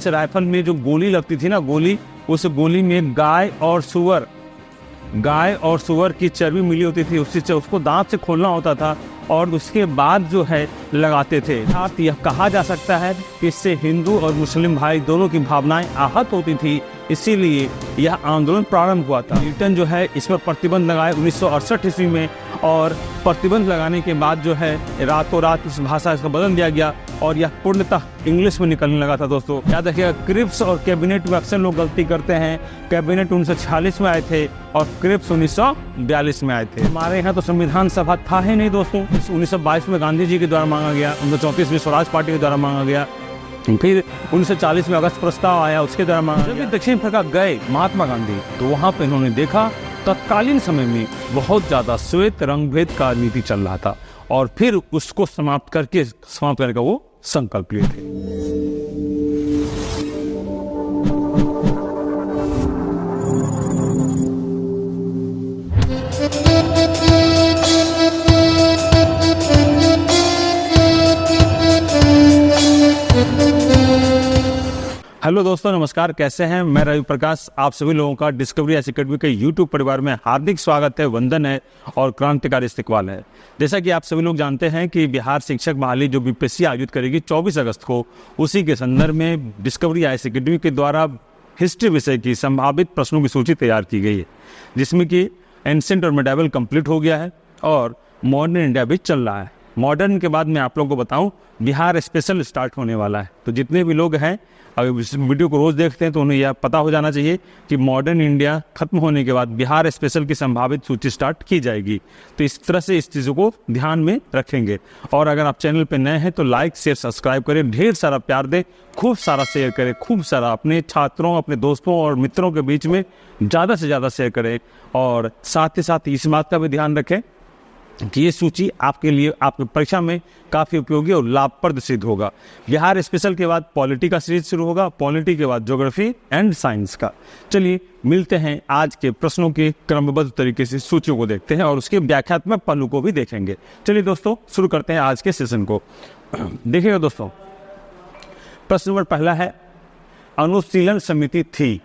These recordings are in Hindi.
राइफल में जो गोली लगती थी ना, गोली, उस गोली में गाय और सुअर की चर्बी मिली होती थी। उसको दांत से खोलना होता था और उसके बाद जो है लगाते थे। अर्थात यह कहा जा सकता है कि इससे हिंदू और मुस्लिम भाई दोनों की भावनाएं आहत होती थी, इसीलिए यह आंदोलन प्रारंभ हुआ था। ब्रिटेन जो है इस पर प्रतिबंध लगाए 1968 ईस्वी में, और प्रतिबंध लगाने के बाद जो है रातों रात इस भाषा इसका बदल दिया गया और यह पूर्णतः इंग्लिश में निकलने लगा था। दोस्तों याद रखिएगा, क्रिप्स और कैबिनेट में अक्सर लोग गलती करते हैं। कैबिनेट 1946 में आए थे और क्रिप्स 1942 में आए थे। हमारे यहाँ तो संविधान सभा था ही नहीं दोस्तों। 1922 में गांधी जी के द्वारा मांगा गया, 1934 में स्वराज पार्टी के द्वारा मांगा गया, फिर 1940 में अगस्त प्रस्ताव आया, उसके द्वारा मांगा। जब दक्षिण अफ्रीका गए महात्मा गांधी, तो वहाँ पर इन्होंने देखा तत्कालीन समय में बहुत ज़्यादा श्वेत रंग भेद का नीति चल रहा था, और फिर उसको समाप्त करने का वो संकल्प लिए थे। हेलो दोस्तों, नमस्कार। कैसे हैं? मैं रवि प्रकाश। आप सभी लोगों का डिस्कवरी एकेडमी के यूट्यूब परिवार में हार्दिक स्वागत है, वंदन है और क्रांतिकारी इस्तिकबाल है। जैसा कि आप सभी लोग जानते हैं कि बिहार शिक्षक महाली जो बीपीएससी आयोजित करेगी 24 अगस्त को, उसी के संदर्भ में डिस्कवरी एकेडमी के द्वारा हिस्ट्री विषय की संभावित प्रश्नों की सूची तैयार की गई है, जिसमें कि एंशिएंट और मिडाइवल कंप्लीट हो गया है और मॉडर्न इंडिया भी चल रहा है। मॉडर्न के बाद मैं आप लोगों को बताऊं, बिहार स्पेशल स्टार्ट होने वाला है। तो जितने भी लोग हैं, अगर इस वीडियो को रोज देखते हैं, तो उन्हें यह पता हो जाना चाहिए कि मॉडर्न इंडिया खत्म होने के बाद बिहार स्पेशल की संभावित सूची स्टार्ट की जाएगी। तो इस तरह से इस चीज़ों को ध्यान में रखेंगे। और अगर आप चैनल पर नए हैं तो लाइक शेयर सब्सक्राइब करें, ढेर सारा प्यार दें, खूब सारा शेयर करें, खूब सारा अपने छात्रों, अपने दोस्तों और मित्रों के बीच में ज़्यादा से ज़्यादा शेयर करें। और साथ ही साथ इस बात का भी ध्यान रखें कि ये सूची आपके लिए, आपकी परीक्षा में काफ़ी उपयोगी और लाभप्रद सिद्ध होगा। बिहार स्पेशल के बाद पॉलिटी का सीरीज शुरू होगा, पॉलिटी के बाद ज्योग्राफी एंड साइंस का। चलिए मिलते हैं आज के प्रश्नों के क्रमबद्ध तरीके से सूचियों को देखते हैं और उसके व्याख्यात्मक पहलू को भी देखेंगे। चलिए दोस्तों, शुरू करते हैं आज के सेशन को। देखिएगा दोस्तों, प्रश्न नंबर पहला है, अनुशीलन समिति थी,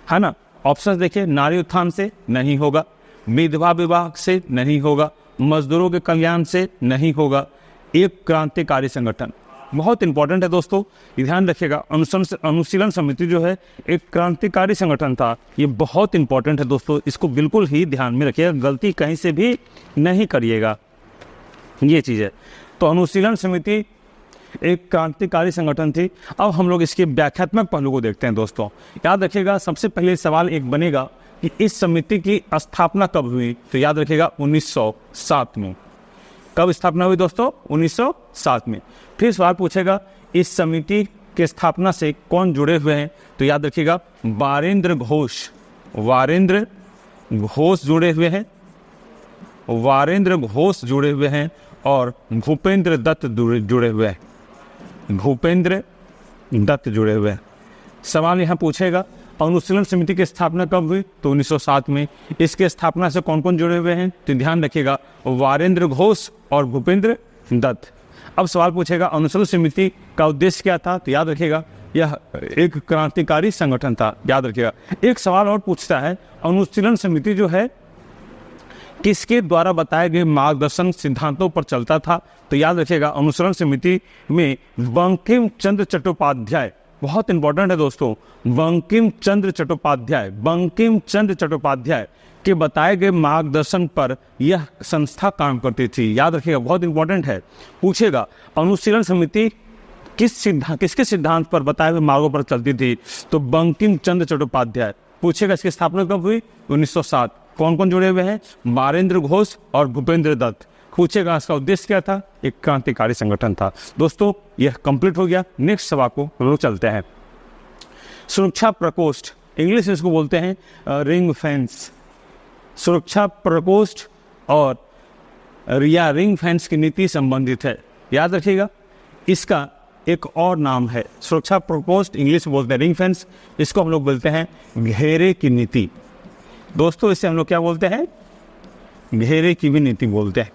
है ना। ऑप्शन देखिए, नारी उत्थान से नहीं होगा, विधवा विवाह से नहीं होगा, मजदूरों के कल्याण से नहीं होगा, एक क्रांतिकारी संगठन। बहुत इंपॉर्टेंट है दोस्तों, ध्यान रखिएगा। अनुशीलन समिति जो है एक क्रांतिकारी संगठन था। ये बहुत इंपॉर्टेंट है दोस्तों, इसको बिल्कुल ही ध्यान में रखिएगा, गलती कहीं से भी नहीं करिएगा, ये चीज़ है। तो अनुशीलन समिति एक क्रांतिकारी संगठन थी। अब हम लोग इसके व्याख्यात्मक पहलू को देखते हैं दोस्तों। याद रखिएगा, सबसे पहले सवाल एक बनेगा कि इस समिति की स्थापना कब हुई। तो याद रखिएगा 1907 में। कब स्थापना हुई दोस्तों? 1907 में। फिर सवाल पूछेगा, इस समिति के स्थापना से कौन जुड़े हुए हैं। तो याद रखिएगा, वारेंद्र घोष जुड़े हुए हैं, वारेंद्र घोष जुड़े हुए हैं और भूपेंद्र दत्त जुड़े हुए हैं, भूपेंद्र दत्त जुड़े हुए हैं। सवाल यहाँ पूछेगा, अनुशीलन समिति की स्थापना कब हुई? तो 1907 में। इसके स्थापना से कौन कौन जुड़े हुए हैं? तो ध्यान रखिएगा, वारेंद्र घोष और भूपेंद्र दत्त। अब सवाल पूछेगा, अनुशीलन समिति का उद्देश्य क्या था? तो याद रखिएगा, यह एक क्रांतिकारी संगठन था। याद रखिएगा। एक सवाल और पूछता है, अनुशीलन समिति जो है किसके द्वारा बताए गए मार्गदर्शन सिद्धांतों पर चलता था? तो याद रखिएगा, अनुशीलन समिति में बंकिम चंद्र चट्टोपाध्याय, बहुत इंपॉर्टेंट है दोस्तों, बंकिम चंद्र चट्टोपाध्याय के बताए गए मार्गदर्शन पर यह संस्था काम करती थी। याद रखिएगा, बहुत इंपॉर्टेंट है। पूछेगा, अनुशीलन समिति किसके सिद्धांत पर बताए हुए मार्गों पर चलती थी? तो बंकिम चंद्र चट्टोपाध्याय। पूछेगा, इसकी स्थापना कब हुई? 1907। कौन कौन जुड़े हुए हैं? वारेंद्र घोष और भूपेंद्र दत्त। पूछेगा, इसका उद्देश्य क्या था? एक क्रांतिकारी संगठन था। दोस्तों यह कंप्लीट हो गया। नेक्स्ट सवाल को हम लोग चलते हैं। सुरक्षा प्रकोष्ठ, इंग्लिश में इसको बोलते हैं रिंग फेंस। सुरक्षा प्रकोष्ठ और रिंग फेंस की नीति संबंधित है। याद रखिएगा, इसका एक और नाम है सुरक्षा प्रकोष्ठ, इंग्लिश में बोलते हैं रिंग फेंस, इसको हम लोग बोलते हैं घेरे की नीति। दोस्तों इसे हम लोग क्या बोलते हैं? घेरे की भी नीति बोलते हैं,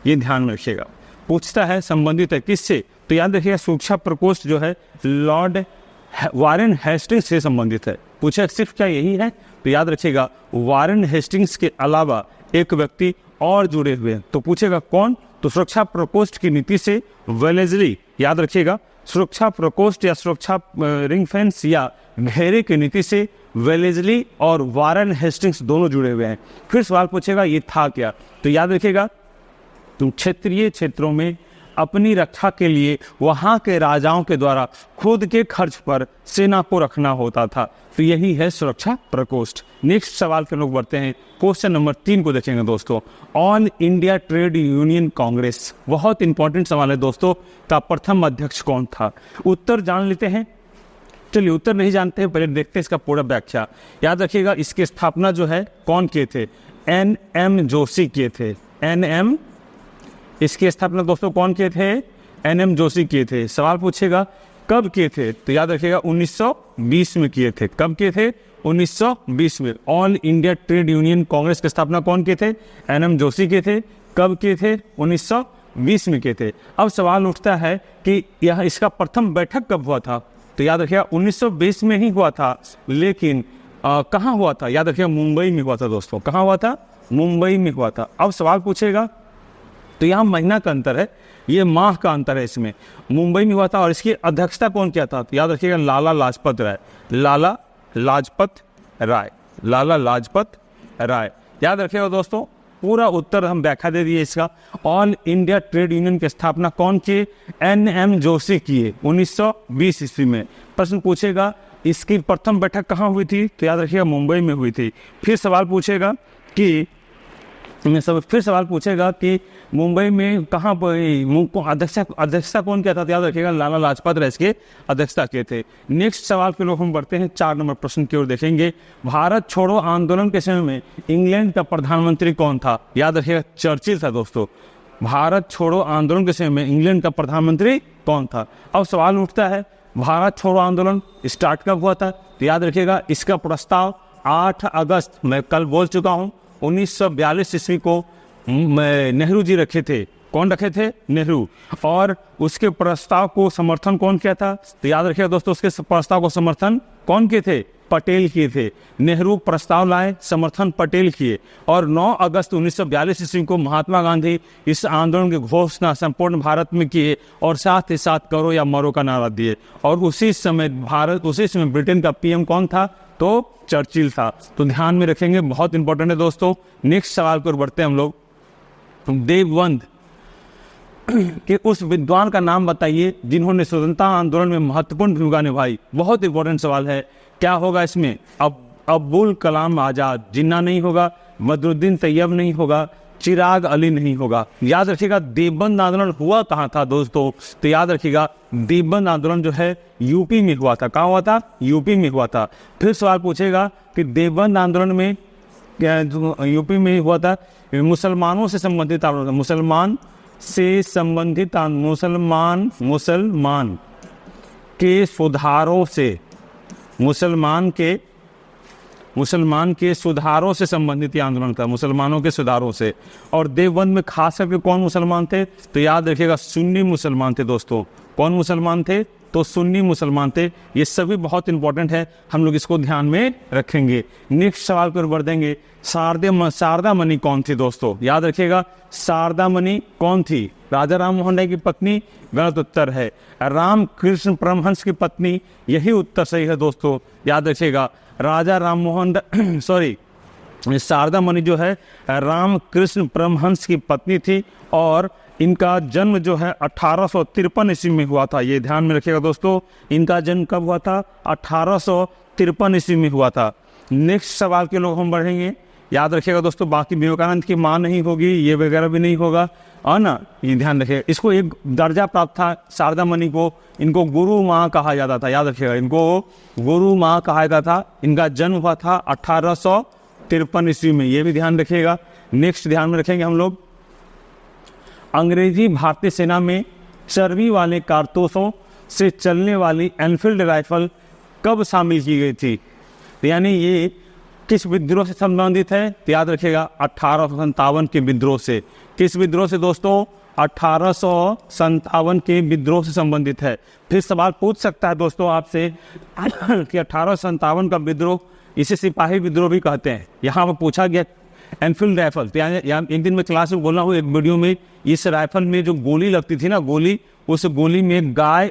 ये ध्यान में रखिएगा। पूछता है संबंधित है किससे, तो याद रखिएगा सुरक्षा प्रकोष्ठ जो है लॉर्ड वारेन हेस्टिंग्स से संबंधित है। पूछा सिर्फ क्या यही है, तो याद रखिएगा वारेन हेस्टिंग्स के अलावा एक व्यक्ति और जुड़े हुए हैं। तो पूछेगा कौन, तो सुरक्षा प्रकोष्ठ की नीति से वेलेस्ली, याद रखिएगा सुरक्षा प्रकोष्ठ या सुरक्षा रिंग फेंस या घेरे की नीति से वेलेस्ली और वारेन हेस्टिंग्स दोनों जुड़े हुए हैं। फिर सवाल पूछेगा ये था क्या, तो याद रखिएगा तो क्षेत्रीय क्षेत्रों में अपनी रक्षा के लिए वहां के राजाओं के द्वारा खुद के खर्च पर सेना को रखना होता था, तो यही है सुरक्षा प्रकोष्ठ। नेक्स्ट सवाल के लोग बढ़ते हैं, क्वेश्चन नंबर 3 को देखेंगे दोस्तों। All India trade union Congress, बहुत इंपॉर्टेंट सवाल है दोस्तों, का प्रथम अध्यक्ष कौन था। उत्तर जान लेते हैं, चलिए उत्तर नहीं जानते हैं, पहले देखते हैं इसका पूरा व्याख्या। याद रखिएगा इसकी स्थापना जो है कौन किए थे, NM जोशी किए थे। NM, इसकी स्थापना दोस्तों कौन किए थे, NM जोशी किए थे। सवाल पूछेगा कब किए थे, तो याद रखिएगा 1920 में किए थे। कब किए थे, 1920 में। All India trade union Congress की स्थापना कौन किए थे, NM जोशी किए थे। कब किए थे, 1920 में किए थे। अब सवाल उठता है कि यह इसका प्रथम बैठक कब हुआ था, तो याद रखिएगा 1920 में ही हुआ था, लेकिन कहाँ हुआ था, याद रखिएगा मुंबई में हुआ था दोस्तों। कहाँ हुआ था, मुंबई में हुआ था। अब सवाल पूछेगा, तो यहाँ महीना का अंतर है, ये माह का अंतर है इसमें। मुंबई में हुआ था और इसकी अध्यक्षता कौन किया था, तो याद रखिएगा लाला लाजपत राय। लाला लाजपत राय, लाला लाजपत राय। याद रखिएगा दोस्तों, पूरा उत्तर हम व्याख्या दे दिए इसका। ऑल इंडिया ट्रेड यूनियन की स्थापना कौन किए, NM जोशी किए 1920 ईस्वी में। प्रश्न पूछेगा इसकी प्रथम बैठक कहाँ हुई थी, तो याद रखिएगा मुंबई में हुई थी। फिर सवाल पूछेगा कि मुंबई में कहाँ पर अध्यक्षता कौन किया था, तो याद रखिएगा लाला लाजपत राय इसके अध्यक्षता किए थे। नेक्स्ट सवाल के लोग हम बढ़ते हैं, 4 नंबर प्रश्न की ओर देखेंगे। भारत छोड़ो आंदोलन के समय में इंग्लैंड का प्रधानमंत्री कौन था, याद रखिएगा चर्चिल था दोस्तों। भारत छोड़ो आंदोलन के समय में इंग्लैंड का प्रधानमंत्री कौन था। अब सवाल उठता है भारत छोड़ो आंदोलन स्टार्ट कब हुआ था, तो याद रखिएगा इसका प्रस्ताव 8 अगस्त, मैं कल बोल चुका हूँ, 1942 ईस्वी को नेहरू जी रखे थे। कौन रखे थे, नेहरू। और उसके प्रस्ताव को समर्थन कौन किया था, तो याद रखिएगा दोस्तों उसके प्रस्ताव को समर्थन कौन किए थे, पटेल किए थे। नेहरू प्रस्ताव लाए, समर्थन पटेल किए। और 9 अगस्त 1942 ईस्वी को महात्मा गांधी इस आंदोलन की घोषणा संपूर्ण भारत में किए और साथ ही साथ करो या मरो का नारा दिए। और उसी समय ब्रिटेन का PM कौन था, तो चर्चिल था। तो ध्यान में रखेंगे, बहुत इंपॉर्टेंट है दोस्तों। नेक्स्ट सवाल पर बढ़ते हैं हम लोग। देवबंद के उस विद्वान का नाम बताइए जिन्होंने स्वतंत्रता आंदोलन में महत्वपूर्ण भूमिका निभाई। बहुत इंपॉर्टेंट सवाल है। क्या होगा इसमें, अब्दुल कलाम आजाद, जिन्ना नहीं होगा, बदरुद्दीन तैयब नहीं होगा, चिराग अली नहीं होगा। याद रखिएगा देवबंद आंदोलन हुआ कहाँ था दोस्तों, तो याद रखिएगा देवबंद आंदोलन जो है यूपी में हुआ था। कहाँ हुआ था, यूपी में हुआ था। फिर सवाल पूछेगा कि देवबंद आंदोलन में यूपी में हुआ था, मुसलमानों से संबंधित आंदोलन, मुसलमान के सुधारों से, मुसलमान के सुधारों से संबंधित आंदोलन था, मुसलमानों के सुधारों से। और देवबंद में खास करके कौन मुसलमान थे, तो याद रखिएगा सुन्नी मुसलमान थे दोस्तों। कौन मुसलमान थे, तो सुन्नी मुसलमान थे। ये सभी बहुत इंपॉर्टेंट है, हम लोग इसको ध्यान में रखेंगे। नेक्स्ट सवाल पर बढ़ देंगे। शारदा मणि कौन थी दोस्तों, याद रखिएगा शारदा मणि कौन थी, राजा राम मोहन राय की पत्नी, गलत उत्तर है। रामकृष्ण परमहंस की पत्नी, यही उत्तर सही है दोस्तों। याद रखिएगा राजा राम मोहन शारदा मणि जो है रामकृष्ण परमहंस की पत्नी थी और इनका जन्म जो है 1853 ईस्वी में हुआ था। ये ध्यान में रखिएगा दोस्तों, इनका जन्म कब हुआ था, 1853 ईस्वी में हुआ था। नेक्स्ट सवाल के लोग हम बढ़ेंगे। याद रखिएगा दोस्तों, बाकी विवेकानंद की माँ नहीं होगी, ये वगैरह भी नहीं होगा, और ना ये ध्यान रखिएगा। इसको एक दर्जा प्राप्त था शारदा मणि को, इनको गुरु माँ कहा जाता था। याद रखिएगा इनको गुरु माँ कहा जाता था। इनका जन्म हुआ था 1853 ईस्वी में, ये भी ध्यान रखिएगा। नेक्स्ट ध्यान में रखेंगे हम लोग, अंग्रेजी भारतीय सेना में चर्बी वाले कारतूसों से चलने वाली एनफील्ड राइफल कब शामिल की गई थी, यानी ये किस विद्रोह से संबंधित है, तो याद रखिएगा 1857 के विद्रोह से। किस विद्रोह से दोस्तों, 1857 के विद्रोह से संबंधित है। फिर सवाल पूछ सकता है दोस्तों आपसे कि 1857 का विद्रोह, इसे सिपाही विद्रोह भी कहते हैं। यहाँ पर पूछा गया एनफील्ड राइफल, तो यहाँ एक दिन मैं क्लास में बोल रहा हूँ एक वीडियो में, इस राइफल में जो गोली लगती थी ना, गोली, उस गोली में गाय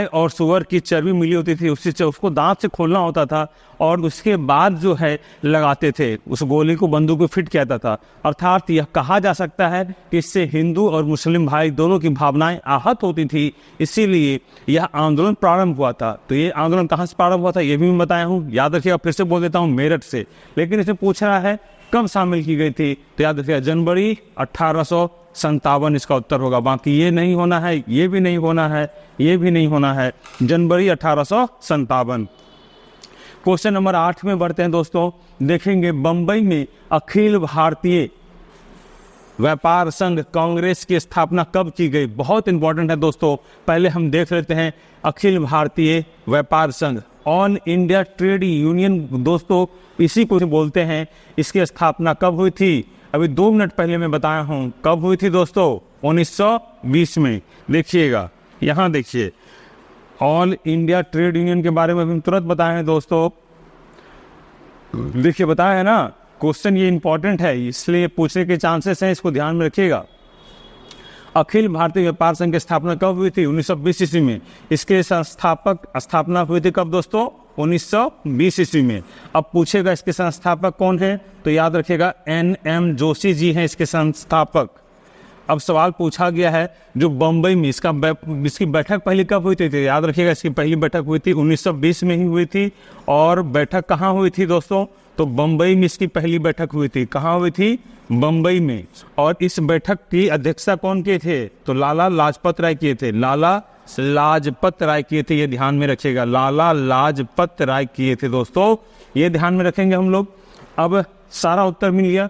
और सुअर की चर्बी मिली होती थी, उसको दांत से खोलना होता था और उसके बाद जो है लगाते थे, उस गोली को बंदूक को फिट किया जाता था। अर्थात यह कहा जा सकता है कि इससे हिंदू और मुस्लिम भाई दोनों की भावनाएं आहत होती थी, इसीलिए यह आंदोलन प्रारंभ हुआ था। तो ये आंदोलन कहाँ से प्रारंभ हुआ था ये भी मैं बताया हूँ, याद रखिएगा, फिर से बोल देता हूँ, मेरठ से। लेकिन इसे पूछ रहा है कब शामिल की गई थी, तो याद रखिएगा जनवरी 1857 इसका उत्तर होगा। बाकी ये नहीं होना है, ये भी नहीं होना है, ये भी नहीं होना है, जनवरी 1857। क्वेश्चन नंबर 8 में बढ़ते हैं दोस्तों। देखेंगे बंबई में अखिल भारतीय व्यापार संघ कांग्रेस की स्थापना कब की गई। बहुत इंपॉर्टेंट है दोस्तों, पहले हम देख लेते हैं अखिल भारतीय व्यापार संघ, ऑल इंडिया ट्रेड यूनियन दोस्तों इसी को बोलते हैं। इसकी स्थापना कब हुई थी, अभी 2 मिनट पहले मैं बताया हूं कब हुई थी दोस्तों, 1920 में। देखिएगा यहाँ देखिए, ऑल इंडिया ट्रेड यूनियन के बारे में हम तुरंत बताए हैं दोस्तों, देखिए बताया है ना। क्वेश्चन ये इंपॉर्टेंट है, इसलिए पूछने के चांसेस हैं, इसको ध्यान में रखिएगा। अखिल भारतीय व्यापार संघ की स्थापना कब हुई थी, 1920 ईस्वी में। इसके स्थापना हुई थी कब दोस्तों, 1920 ईस्वी में। अब पूछेगा इसके संस्थापक कौन है, तो याद रखिएगा NM जोशी जी हैं इसके संस्थापक। अब सवाल पूछा गया है जो बंबई में इसकी बैठक पहली कब हुई थी, तो याद रखिएगा इसकी पहली बैठक हुई थी 1920 में ही हुई थी। और बैठक कहाँ हुई थी दोस्तों, तो बंबई में इसकी पहली बैठक हुई थी। कहाँ हुई थी, बंबई में। और इस बैठक की अध्यक्षता कौन किए थे, तो लाला लाजपत राय किए थे, लाला लाजपत राय किए थे, ये ध्यान में रखिएगा, लाला लाजपत राय किए थे दोस्तों, ये ध्यान में रखेंगे हम लोग। अब सारा उत्तर मिल गया,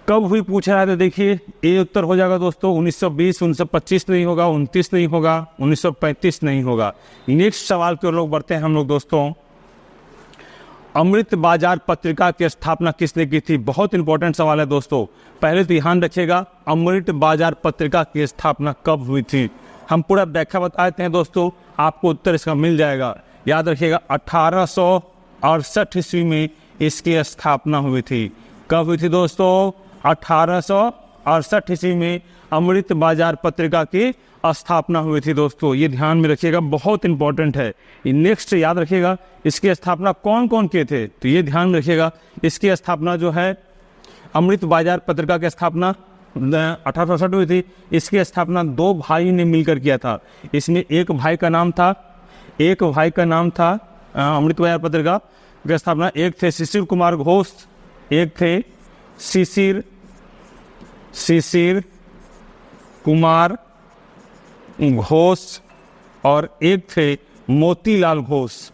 कब हुई पूछ रहा है, तो देखिए ये उत्तर हो जाएगा दोस्तों 1920, 1925 नहीं होगा, 29 नहीं होगा, 1935 नहीं होगा। नेक्स्ट सवाल की ओर लोग बढ़ते हैं हम लोग दोस्तों। अमृत बाजार पत्रिका की स्थापना किसने की थी, बहुत इंपॉर्टेंट सवाल है दोस्तों। पहले तो ध्यान रखिएगा अमृत बाजार पत्रिका की स्थापना कब हुई थी, हम पूरा व्याख्या बताते हैं दोस्तों, आपको उत्तर इसका मिल जाएगा। याद रखिएगा 1868 ईस्वी में इसकी स्थापना हुई थी। कब हुई थी दोस्तों, 1868 ईस्वी में अमृत बाजार पत्रिका की स्थापना हुई थी दोस्तों, ये ध्यान में रखिएगा, बहुत इंपॉर्टेंट है। नेक्स्ट याद रखिएगा इसकी स्थापना कौन कौन किए थे, तो ये ध्यान में रखिएगा इसकी स्थापना जो है अमृत बाजार पत्रिका की स्थापना 1868 हुई थी। इसकी स्थापना 2 भाई ने मिलकर किया था। इसमें एक भाई का नाम था अमृत बाजार पत्रिका की स्थापना, एक थे शिशिर कुमार घोष, एक थे शिशिर कुमार घोष और एक थे मोतीलाल घोष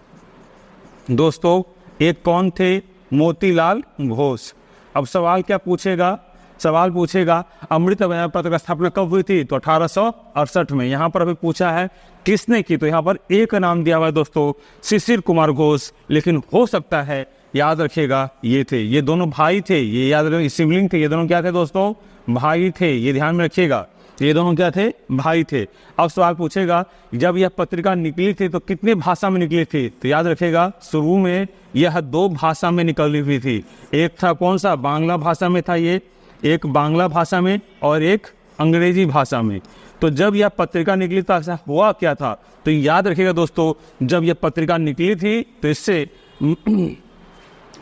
दोस्तों। एक कौन थे, मोतीलाल घोष। अब सवाल क्या पूछेगा, सवाल पूछेगा अमृत बाजार पत्रिका स्थापना कब हुई थी, तो 1868 में। यहाँ पर अभी पूछा है किसने की, तो यहाँ पर एक नाम दिया हुआ है दोस्तों, शिशिर कुमार घोष, लेकिन हो सकता है याद रखिएगा ये थे, ये दोनों भाई थे, ये याद रखिए सिबलिंग थे, ये दोनों क्या थे दोस्तों, भाई थे, ये ध्यान में रखिएगा, ये दोनों क्या थे, भाई थे। अब सवाल पूछेगा जब यह पत्रिका निकली थी तो कितने भाषा में निकली थी, तो याद रखिएगा शुरू में यह 2 भाषा में निकली हुई थी। एक था कौन सा, बांग्ला भाषा में था, ये एक बांग्ला भाषा में और एक अंग्रेजी भाषा में। तो जब यह पत्रिका निकली तो ऐसा हुआ क्या था, तो याद रखिएगा दोस्तों जब यह पत्रिका निकली थी तो इससे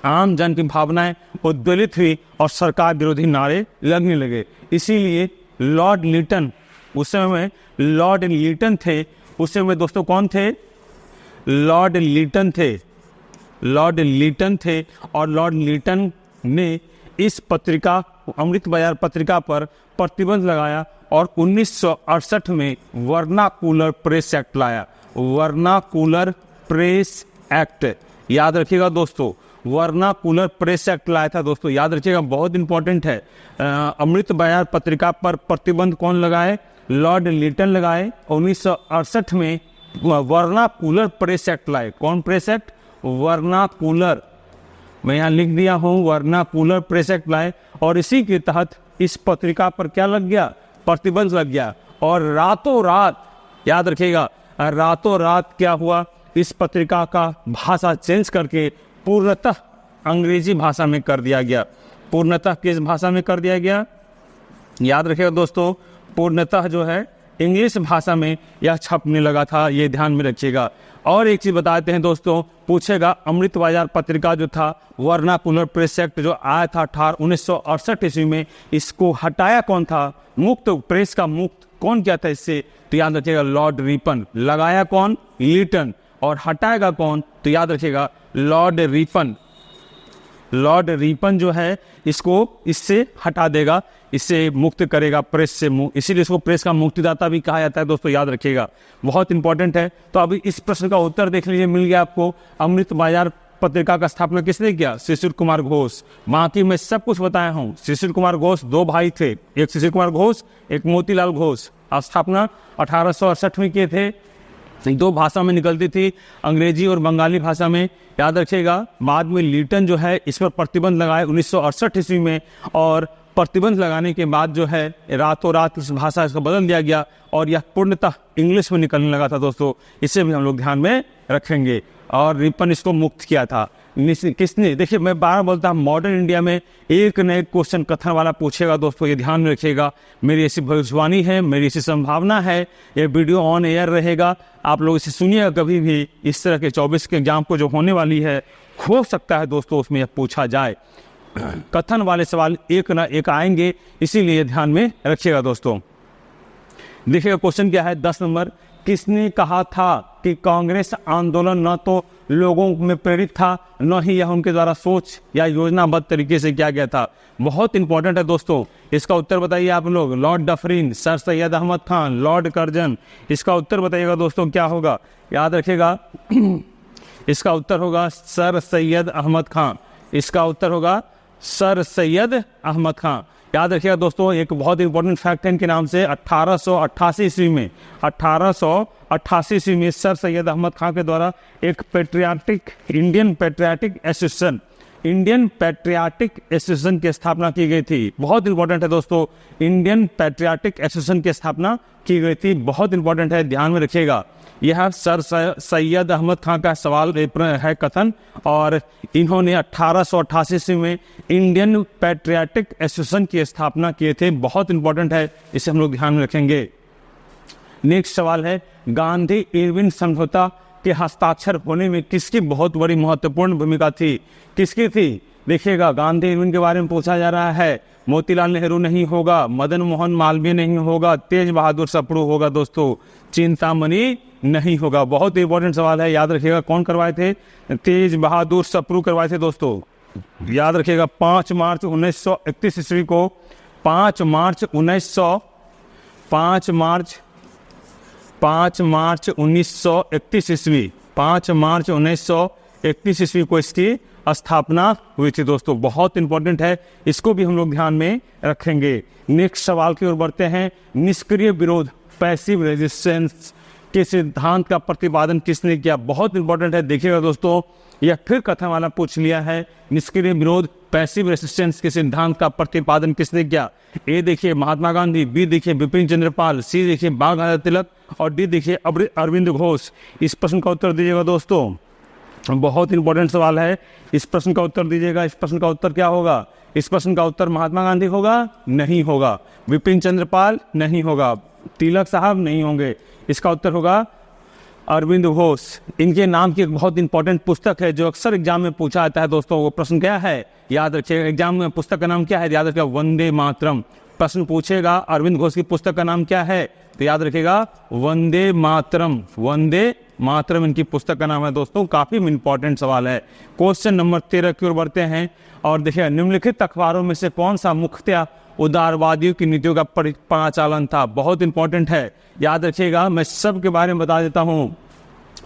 आम जन की भावनाएं उद्वेलित हुई और सरकार विरोधी नारे लगने लगे। इसीलिए लॉर्ड लिटन, उस समय में लॉर्ड लिटन थे, उस समय में दोस्तों कौन थे, लॉर्ड लिटन थे और लॉर्ड लिटन ने इस पत्रिका अमृत बाजार पत्रिका पर प्रतिबंध लगाया और 1968 में वर्नाकुलर प्रेस एक्ट लाया, वर्नाकुलर प्रेस एक्ट, याद रखिएगा दोस्तों, वर्नाकुलर प्रेस एक्ट लाया था दोस्तों, याद रखिएगा, बहुत इंपॉर्टेंट है। अमृत बाजार पत्रिका पर प्रतिबंध कौन लगाए, लॉर्ड लिटन लगाए। 1968 में वर्नाकुलर प्रेस एक्ट लाए, कौन प्रेस एक्ट, वर्नाकुलर, मैं यहाँ लिख दिया हूँ, वर्नाकुलर प्रेस एक्ट लाए और इसी के तहत इस पत्रिका पर क्या लग गया, प्रतिबंध लग गया। और रातों रात, याद रखिएगा, रातों रात क्या हुआ, इस पत्रिका का भाषा चेंज करके पूर्णतः अंग्रेजी भाषा में कर दिया गया। पूर्णतः किस भाषा में कर दिया गया, याद रखिएगा दोस्तों, पूर्णतः जो है इंग्लिश भाषा में यह छपने लगा था, ये ध्यान में रखिएगा। और एक चीज बताते हैं दोस्तों, पूछेगा अमृत बाजार पत्रिका जो था, वर्नाकुलर प्रेस एक्ट जो आया था 1968 ईस्वी में, इसको हटाया कौन था, मुक्त प्रेस का मुक्त कौन किया था इससे, तो याद रखिएगा लॉर्ड रिपन। लगाया कौन, लीटन। और हटाएगा कौन, तो याद रखिएगा लॉर्ड रिपन। लॉर्ड रिपन जो है इसको इससे हटा देगा, इससे मुक्त करेगा प्रेस से, इसीलिए इसको प्रेस का मुक्तिदाता भी कहा जाता है दोस्तों, याद रखिएगा, बहुत इंपॉर्टेंट है। तो अभी इस प्रश्न का उत्तर देख लीजिए, मिल गया आपको। अमृत बाजार पत्रिका का स्थापना किसने किया, शिशिर कुमार घोष। बाकी मैं सब कुछ बताया हूँ। शिशिर कुमार घोष दो भाई थे, एक शिशिर कुमार घोष, एक मोतीलाल घोष। स्थापना 1868 में किए थे। दो भाषा में निकलती थी, अंग्रेजी और बंगाली भाषा में, याद रखिएगा। बाद में लीटन जो है इस पर प्रतिबंध लगाए 1968 ईस्वी में, और प्रतिबंध लगाने के बाद जो है रातों रात इस भाषा इसको बदल दिया गया और यह पूर्णतः इंग्लिश में निकलने लगा था दोस्तों। इसे भी हम लोग ध्यान में रखेंगे। और रिपन इसको मुक्त किया था। किसने, देखिए मैं बार बोलता हूँ, मॉडर्न इंडिया में एक न एक क्वेश्चन कथन वाला पूछेगा दोस्तों, ये ध्यान में रखिएगा। मेरी ऐसी भविष्यवाणी है, मेरी ऐसी संभावना है, ये वीडियो ऑन एयर रहेगा, आप लोग इसे सुनिएगा। कभी भी इस तरह के 24 के एग्जाम को जो होने वाली है, हो सकता है दोस्तों उसमें यह पूछा जाए। कथन वाले सवाल एक ना एक आएंगे, इसीलिए ध्यान में रखिएगा दोस्तों। देखिएगा क्वेश्चन क्या है, 10 नंबर। किसने कहा था कि कांग्रेस आंदोलन न तो लोगों में प्रेरित था, न ही यह उनके द्वारा सोच या योजनाबद्ध तरीके से किया गया था। बहुत इंपॉर्टेंट है दोस्तों, इसका उत्तर बताइए आप लोग। Lord Dufferin, Sir Syed Ahmad Khan, Lord Curzon. इसका उत्तर बताइएगा दोस्तों क्या होगा, याद रखिएगा। इसका उत्तर होगा सर सैयद अहमद खान। इसका उत्तर होगा सर सैयद अहमद खान। याद रखिएगा दोस्तों, एक बहुत इंपॉर्टेंट फैक्ट है इनके नाम से। 1888 ईस्वी में, 1888 ईस्वी में सर सैयद अहमद खान के द्वारा एक इंडियन पैट्रियाटिक एसोसिएशन की स्थापना की गई थी। बहुत इंपॉर्टेंट है दोस्तों, इंडियन पैट्रियाटिक एसोसिएशन की स्थापना की गई थी। बहुत इंपॉर्टेंट है, ध्यान में रखिएगा। यह सर सैयद अहमद खान का सवाल है, कथन। और इन्होंने 1888 ईस्वी में इंडियन पैट्रियाटिक एसोसिएशन की स्थापना किए थे। बहुत इंपॉर्टेंट है, इसे हम लोग ध्यान में रखेंगे। नेक्स्ट सवाल है, गांधी इरविन समझौता के हस्ताक्षर होने में किसकी बहुत बड़ी महत्वपूर्ण भूमिका थी, किसकी थी? देखिएगा, गांधी इरविन के बारे में पूछा जा रहा है। मोतीलाल नेहरू नहीं होगा, मदन मोहन मालवीय नहीं होगा, तेज बहादुर सप्रू होगा दोस्तों, चिंतामणि नहीं होगा। बहुत इंपॉर्टेंट सवाल है, याद रखिएगा। कौन करवाए थे? तेज बहादुर सप्रू करवाए थे दोस्तों, याद रखिएगा। 5 मार्च 1931 ईस्वी को, 5 मार्च 1931 ईस्वी, 5 मार्च 1931 ईस्वी को इसकी स्थापना हुई थी दोस्तों। बहुत इंपॉर्टेंट है, इसको भी हम लोग ध्यान में रखेंगे। नेक्स्ट सवाल की ओर बढ़ते हैं। निष्क्रिय विरोध, पैसिव रेजिस्टेंस के सिद्धांत का प्रतिपादन किसने किया? बहुत इंपॉर्टेंट है, देखिएगा दोस्तों, यह फिर कथन वाला पूछ लिया है। निष्क्रिय विरोध, पैसिव रेजिस्टेंस के सिद्धांत का प्रतिपादन किसने किया? ए देखिए महात्मा गांधी, बी देखिए बिपिन चंद्र पाल, सी देखिए बाल गंगाधर तिलक, और डी देखिए अरविंद घोष। इस प्रश्न का उत्तर दीजिएगा दोस्तों, बहुत इंपॉर्टेंट सवाल है। इस प्रश्न का उत्तर दीजिएगा। इस प्रश्न का उत्तर क्या होगा? इस प्रश्न का उत्तर महात्मा गांधी होगा? नहीं होगा। बिपिन चंद्र पाल नहीं होगा। तिलक साहब नहीं होंगे। इसका उत्तर होगा अरविंद घोष। इनके नाम की एक बहुत इंपॉर्टेंट पुस्तक है जो अक्सर एग्जाम में पूछा जाता है दोस्तों। वो प्रश्न क्या है, याद रखिएगा। एग्जाम में पुस्तक का नाम क्या है, याद रखिएगा, वंदे मातरम। प्रश्न पूछेगा अरविंद घोष की पुस्तक का नाम क्या है, तो याद रखिएगा वंदे मातरम। वंदे मातरम इनकी पुस्तक का नाम है दोस्तों। काफी इंपॉर्टेंट सवाल है। क्वेश्चन नंबर 13 की ओर बढ़ते हैं। और देखिए, निम्नलिखित अखबारों में से कौन सा मुख्यतः उदारवादियों की नीतियों का परिचालन था? बहुत इंपॉर्टेंट है, याद रखिएगा। मैं सब के बारे में बता देता हूं,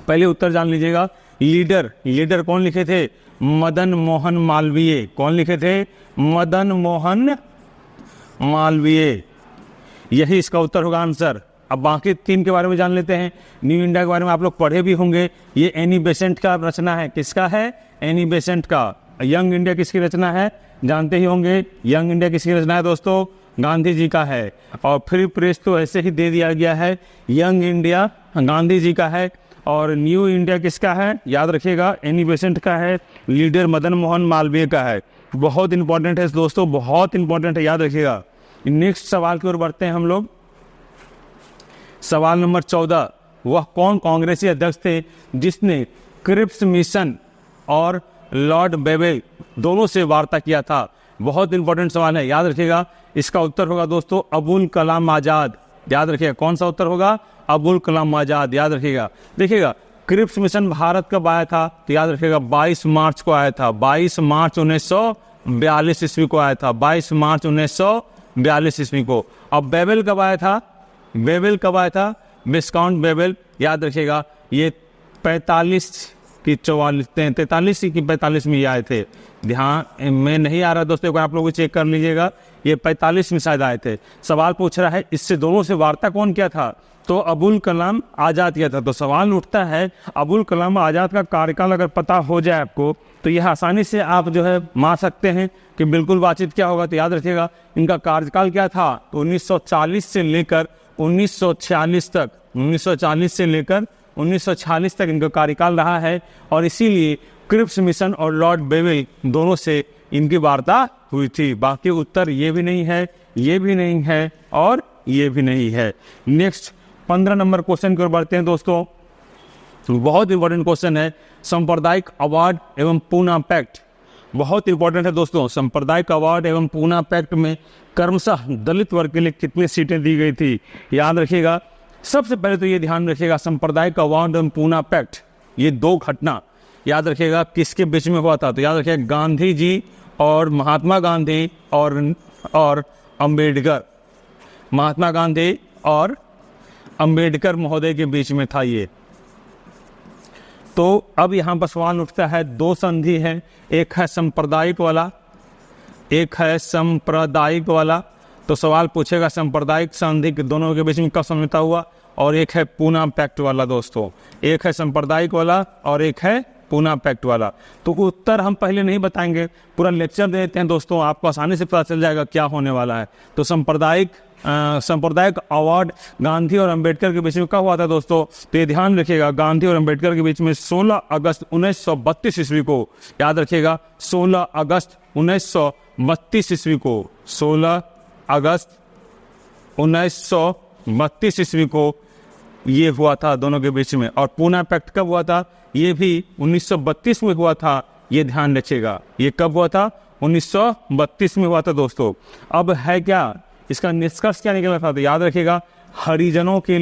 पहले उत्तर जान लीजिएगा। लीडर कौन लिखे थे? मदन मोहन मालवीय। कौन लिखे थे? मदन मोहन मालवीय। यही इसका उत्तर होगा आंसर। अब बाकी 3 के बारे में जान लेते हैं। न्यू इंडिया के बारे में आप लोग पढ़े भी होंगे। ये एनी बेसेंट का रचना है। किसका है? एनी बेसेंट का। यंग इंडिया किसकी रचना है? जानते ही होंगे। यंग इंडिया किसकी रचना है दोस्तों? गांधी जी का है। और फ्री प्रेस तो ऐसे ही दे दिया गया है, यंग इंडिया गांधी जी का है। और न्यू इंडिया किसका है, याद रखिएगा, एनी बेसेंट का है, लीडर मदन मोहन मालवीय का है। बहुत इंपॉर्टेंट है दोस्तों, बहुत इंपॉर्टेंट है, याद रखिएगा। नेक्स्ट सवाल की ओर बढ़ते हैं हम लोग। सवाल नंबर 14, वह कौन कांग्रेसी अध्यक्ष थे जिसने क्रिप्स मिशन और लॉर्ड बेवेल दोनों से वार्ता किया था? बहुत इंपॉर्टेंट सवाल है, याद रखिएगा। इसका उत्तर होगा दोस्तों अबुल कलाम आजाद। याद रखिएगा, कौन सा उत्तर होगा? अबुल कलाम आजाद, याद रखिएगा। देखिएगा, क्रिप्स मिशन भारत कब आया था? तो याद रखिएगा 22 मार्च को आया था, 22 मार्च 1942 ईस्वी को आया था, 22 मार्च 1942 ईस्वी को। अब बेवेल कब आया था? बेवेल कब आया था? विस्काउंट बेवेल, याद रखिएगा, ये 43 की 43 की 45 में ये आए थे। ध्यान में नहीं आ रहा दोस्तों, आप लोग चेक कर लीजिएगा, ये 45 में शायद आए थे। सवाल पूछ रहा है इससे दोनों से वार्ता कौन किया था? तो अबुल कलाम आजाद किया था। तो सवाल उठता है, अबुल कलाम आजाद का कार्यकाल अगर पता हो जाए आपको तो यह आसानी से आप जो है मान सकते हैं कि बिल्कुल बातचीत क्या होगा। तो याद रखिएगा, इनका कार्यकाल क्या था? तो 1940 से लेकर 1946 तक, 1940 से लेकर 1946 तक इनका कार्यकाल रहा है। और इसीलिए क्रिप्स मिशन और लॉर्ड बेवेल दोनों से इनकी वार्ता हुई थी। बाकी उत्तर ये भी नहीं है, ये भी नहीं है और ये भी नहीं है। नेक्स्ट 15 नंबर क्वेश्चन की ओर बढ़ते हैं दोस्तों। बहुत इंपॉर्टेंट क्वेश्चन है, सांप्रदायिक अवार्ड एवं पूना पैक्ट। बहुत इंपॉर्टेंट है दोस्तों, सांप्रदायिक अवार्ड एवं पूना पैक्ट में क्रमशः दलित वर्ग के लिए कितनी सीटें दी गई थी? याद रखिएगा, सबसे पहले तो ये ध्यान रखिएगा, सांप्रदायिक अवार्ड एवं पूना पैक्ट, ये दो घटना याद रखिएगा किसके बीच में हुआ था? तो याद रखिएगा गांधी जी और महात्मा गांधी और अंबेडकर, महात्मा गांधी और अंबेडकर महोदय के बीच में था ये। तो अब यहाँ पर सवाल उठता है, दो संधि है, एक है सांप्रदायिक वाला, एक है सांप्रदायिक वाला। तो सवाल पूछेगा सांप्रदायिक संधि के दोनों के बीच में कब समझौता हुआ? और एक है पूना पैक्ट वाला दोस्तों, एक है सांप्रदायिक वाला और एक है पूना पैक्ट वाला। तो उत्तर हम पहले नहीं बताएंगे, पूरा लेक्चर दे देते हैं दोस्तों, आपको आसानी से पता चल जाएगा क्या होने वाला है। तो सांप्रदायिक अवार्ड गांधी और अंबेडकर के बीच में कब हुआ था दोस्तों? तो ये ध्यान रखिएगा, गांधी और अंबेडकर के बीच में 16 अगस्त 1932 ईस्वी को, याद रखिएगा 16 अगस्त 1932 ईस्वी को, 16 अगस्त 1932 ईस्वी को ये हुआ था दोनों के बीच में। और पूना पैक्ट कब हुआ था? ये भी 1932 में हुआ था, ये ध्यान रखिएगा। ये कब हुआ था? 1932 में हुआ था दोस्तों। अब है क्या इसका निष्कर्ष क्या निकला था? तो याद रखिएगा, हरिजनों के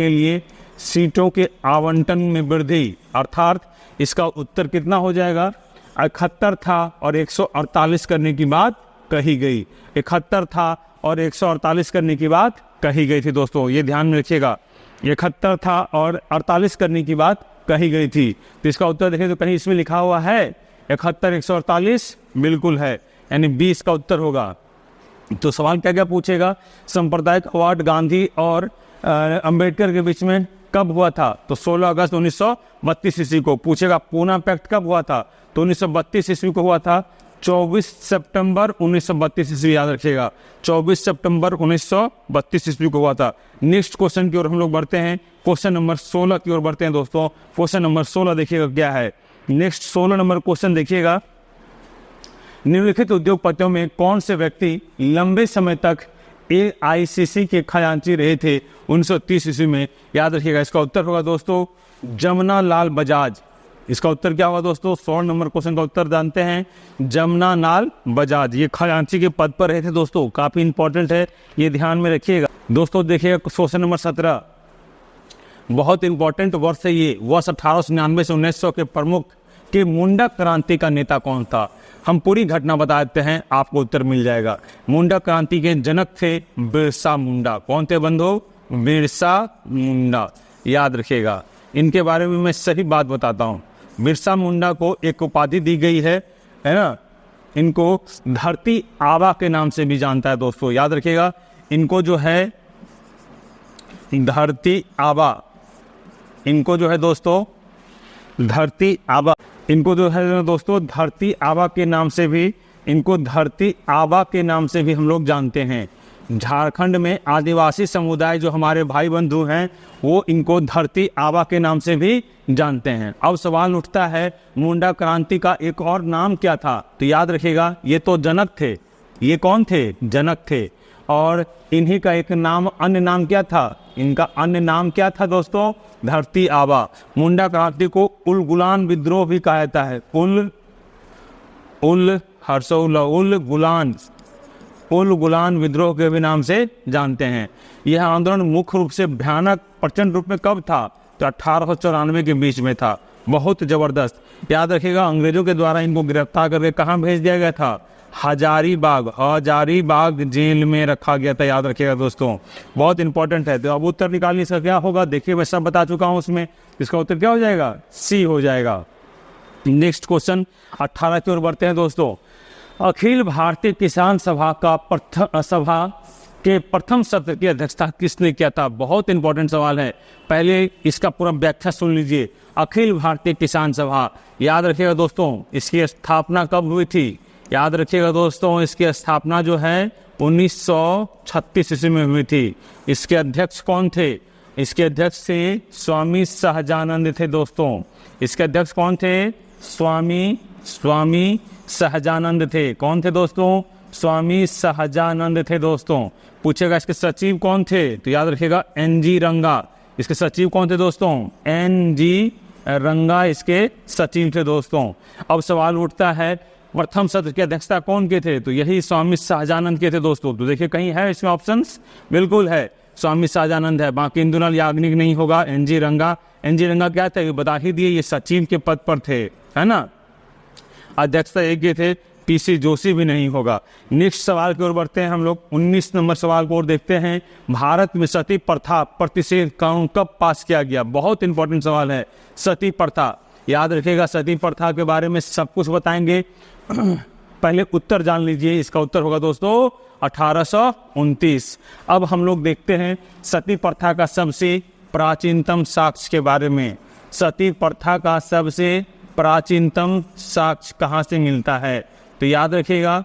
लिए सीटों के आवंटन में वृद्धि, अर्थात इसका उत्तर कितना हो जाएगा? 71 था और 148 करने की बात कही गई। 71 था और 148 करने की बात कही गई थी दोस्तों, ये ध्यान में रखिएगा। 71 था और 48 करने की बात कही गई थी। तो इसका उत्तर देखें तो कहीं इसमें लिखा हुआ है 71 148, बिल्कुल है, यानी 20 का उत्तर होगा। तो सवाल क्या क्या पूछेगा? सांप्रदायिक अवार्ड गांधी और अंबेडकर के बीच में कब हुआ था? तो 16 अगस्त 1932 ईस्वी को। पूछेगा पूना पैक्ट कब हुआ था? तो 1932 ईस्वी को हुआ था। 24 सितंबर 1932 ईस्वी, याद रखिएगा 24 सितंबर 1932 ईस्वी को हुआ था। नेक्स्ट क्वेश्चन की ओर हम लोग बढ़ते हैं, क्वेश्चन नंबर 16 की ओर बढ़ते हैं दोस्तों। क्वेश्चन नंबर 16 देखिएगा क्या है। नेक्स्ट 16 नंबर क्वेश्चन देखिएगा, निम्नलिखित उद्योगपतियों में कौन से व्यक्ति लंबे समय तक AICC के खजांची रहे थे 1930 ईस्वी में? याद रखिएगा, इसका उत्तर होगा दोस्तों जमुना लाल बजाज। इसका उत्तर क्या होगा दोस्तों? 16 नंबर क्वेश्चन का उत्तर जानते हैं, जमुना लाल बजाज। ये खजांची के पद पर रहे थे दोस्तों, काफी इंपॉर्टेंट है, ये ध्यान में रखिएगा दोस्तों। देखिएगा क्वेश्चन नंबर 17, बहुत इंपॉर्टेंट वर्ष है ये। वर्ष 1899 से 1900 के प्रमुख के मुंडा क्रांति का नेता कौन था? हम पूरी घटना बता देते हैं, आपको उत्तर मिल जाएगा। मुंडा क्रांति के जनक थे बिरसा मुंडा। कौन थे बंधु? बिरसा मुंडा, याद रखिएगा। इनके बारे में मैं सही बात बताता हूँ। बिरसा मुंडा को एक उपाधि दी गई है ना, इनको धरती आबा के नाम से भी जानता है दोस्तों, याद रखिएगा। इनको जो है धरती आबा, इनको जो है दोस्तों धरती आबा, इनको जो है दोस्तों धरती आबा के नाम से भी इनको धरती आबा के नाम से भी हम लोग जानते हैं। झारखंड में आदिवासी समुदाय जो हमारे भाई बंधु हैं वो इनको धरती आबा के नाम से भी जानते हैं। अब सवाल उठता है मुंडा क्रांति का एक और नाम क्या था? तो याद रखिएगा ये तो जनक थे। ये कौन थे? जनक थे। और इन्हीं का एक नाम, अन्य नाम क्या था? इनका अन्य नाम क्या था दोस्तों? धरती आबा। मुंडा क्रांति को उल विद्रोह भी कहा जाता है। उल गुलान विद्रोह के भी नाम से जानते हैं। यह आंदोलन मुख्य रूप से भयानक प्रचंड रूप में कब था? तो 1894 के बीच में था। बहुत जबरदस्त। याद रखिएगा अंग्रेजों के द्वारा इनको गिरफ्तार करके कहाँ भेज दिया गया था? हजारीबाग जेल में रखा गया था। याद रखिएगा दोस्तों, बहुत इंपॉर्टेंट है। तो अब उत्तर निकालने से क्या होगा? देखिए मैं सब बता चुका हूँ उसमें। इसका उत्तर क्या हो जाएगा? सी हो जाएगा। नेक्स्ट क्वेश्चन 18 की ओर बढ़ते हैं दोस्तों। अखिल भारतीय किसान सभा के प्रथम सत्र की अध्यक्षता किसने किया था? बहुत इंपॉर्टेंट सवाल है। पहले इसका पूरा व्याख्या सुन लीजिए। अखिल भारतीय किसान सभा, याद रखिएगा दोस्तों, इसकी स्थापना कब हुई थी? याद रखिएगा दोस्तों, इसकी स्थापना जो है 1936 ईस्वी में हुई थी। इसके अध्यक्ष कौन थे? इसके अध्यक्ष थे स्वामी सहजानंद थे दोस्तों। इसके अध्यक्ष कौन थे? स्वामी सहजानंद थे। कौन थे दोस्तों? स्वामी सहजानंद थे दोस्तों। पूछेगा इसके सचिव कौन थे? तो याद रखिएगा NG रंगा। इसके सचिव कौन थे दोस्तों? NG रंगा इसके सचिव थे दोस्तों। अब सवाल उठता है प्रथम सत्र की अध्यक्षता कौन के थे? तो यही स्वामी सहजानंद के थे दोस्तों। तो देखिए कहीं है इसमें ऑप्शंस? बिल्कुल है, स्वामी सहजानंद है। बाकी इंदुलाल याग्निक नहीं होगा। NG रंगा क्या थे? ये बता ही दिए, ये सचिव के पद पर थे, है ना। अध्यक्षता एक ये थे। PC जोशी भी नहीं होगा। नेक्स्ट सवाल की ओर बढ़ते हैं हम लोग। 19 नंबर सवाल को और देखते हैं। भारत में सती प्रथा प्रतिषेध कानून कब पास किया गया? बहुत इंपॉर्टेंट सवाल है। सती प्रथा, याद रखिएगा सती प्रथा के बारे में सब कुछ बताएंगे। पहले उत्तर जान लीजिए। इसका उत्तर होगा दोस्तों 1829। अब हम लोग देखते हैं सती प्रथा का सबसे प्राचीनतम साक्ष्य के बारे में। सती प्रथा का सबसे प्राचीनतम साक्ष्य कहाँ से मिलता है? तो याद रखिएगा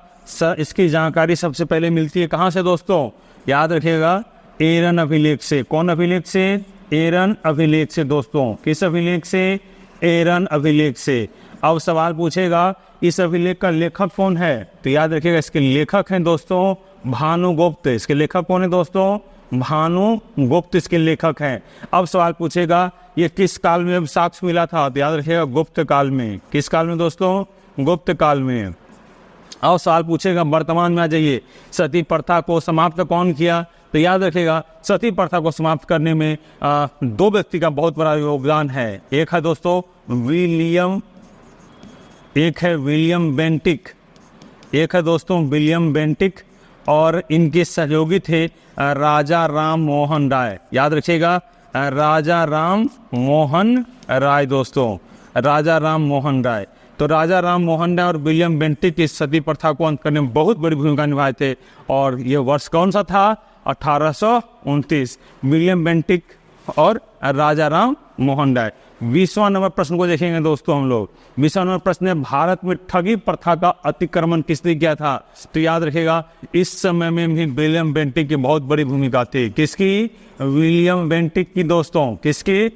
इसकी जानकारी सबसे पहले मिलती है कहाँ से दोस्तों? याद रखिएगा एरन अभिलेख से। कौन अभिलेख से? एरन अभिलेख से दोस्तों। किस अभिलेख से? एरन अभिलेख से। अब सवाल पूछेगा इस अभिलेख का लेखक कौन है? तो याद रखिएगा इसके लेखक हैं दोस्तों भानुगुप्त। इसके लेखक कौन है दोस्तों? भानुगुप्त इसके लेखक हैं। अब सवाल पूछेगा ये किस काल में साक्ष्य मिला था? तो याद रखिएगा गुप्त काल में। किस काल में दोस्तों? गुप्त काल में। अब सवाल पूछेगा वर्तमान में आ जाइए, सती प्रथा को समाप्त कौन किया? तो याद रखिएगा सती प्रथा को समाप्त करने में दो व्यक्ति का बहुत बड़ा योगदान है। एक है दोस्तों विलियम बेंटिक। एक है दोस्तों विलियम बेंटिक और इनके सहयोगी थे राजा राम मोहन राय। याद रखिएगा राजा राम मोहन राय दोस्तों, राजा राम मोहन राय। तो राजा राम मोहन राय और विलियम बेंटिक इस सती प्रथा को अंत करने में बहुत बड़ी भूमिका निभाए थे। और ये वर्ष कौन सा था? 1829। विलियम बेंटिक और राजा राम मोहन राय। 20वां नंबर प्रश्न को देखेंगे दोस्तों हम लोग। 20वां नंबर प्रश्न है भारत में ठगी प्रथा का अतिक्रमण किसने किया था? तो याद रखिएगा इस समय में भी विलियम बेंटिक की बहुत बड़ी भूमिका थी। किसकी? विलियम बेंटिक की दोस्तों। किसकी?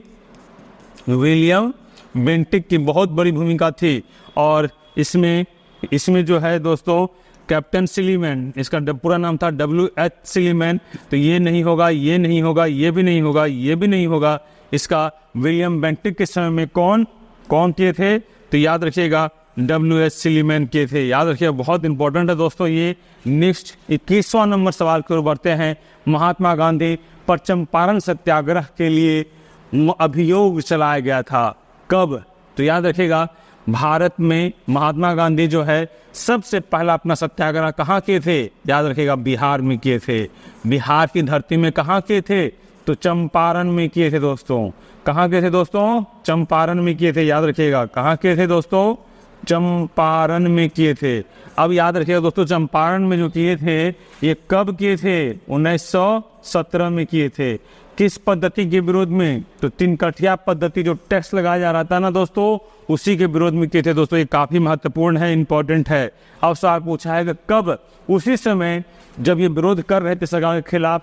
विलियम बेंटिक की बहुत बड़ी भूमिका थी। और इसमें जो है दोस्तों कैप्टन सिलीमैन, इसका पूरा नाम था WH सिलीमैन। तो ये नहीं होगा, ये नहीं होगा, ये भी नहीं होगा, ये भी नहीं होगा। इसका विलियम बेंटिक के समय में कौन किए थे? तो याद रखिएगा WH सिलीमैन किए थे। याद रखिएगा बहुत इंपॉर्टेंट है दोस्तों ये। नेक्स्ट 21वां नंबर सवाल की ओर बढ़ते हैं। महात्मा गांधी पर चंपारण सत्याग्रह के लिए अभियोग चलाया गया था, कब? तो याद रखिएगा भारत में महात्मा गांधी जो है सबसे पहला अपना सत्याग्रह कहाँ किए थे? याद रखिएगा बिहार में किए थे। बिहार की धरती में कहाँ किए थे? तो चंपारण में किए थे दोस्तों। कहाँ किए थे दोस्तों? चंपारण में किए थे। याद रखिएगा कहाँ किए थे दोस्तों? चंपारण में किए थे। अब याद रखिएगा दोस्तों चंपारण में जो किए थे ये कब किए थे? 1917 में किए थे। किस पद्धति के विरोध में? तो तिनकठिया पद्धति, जो टैक्स लगाया जा रहा था ना दोस्तों, उसी के विरोध में किए थे दोस्तों। ये काफी महत्वपूर्ण है, इंपॉर्टेंट है। अब सवाल पूछा है कि कब? उसी समय जब ये विरोध कर रहे थे सरकार के खिलाफ,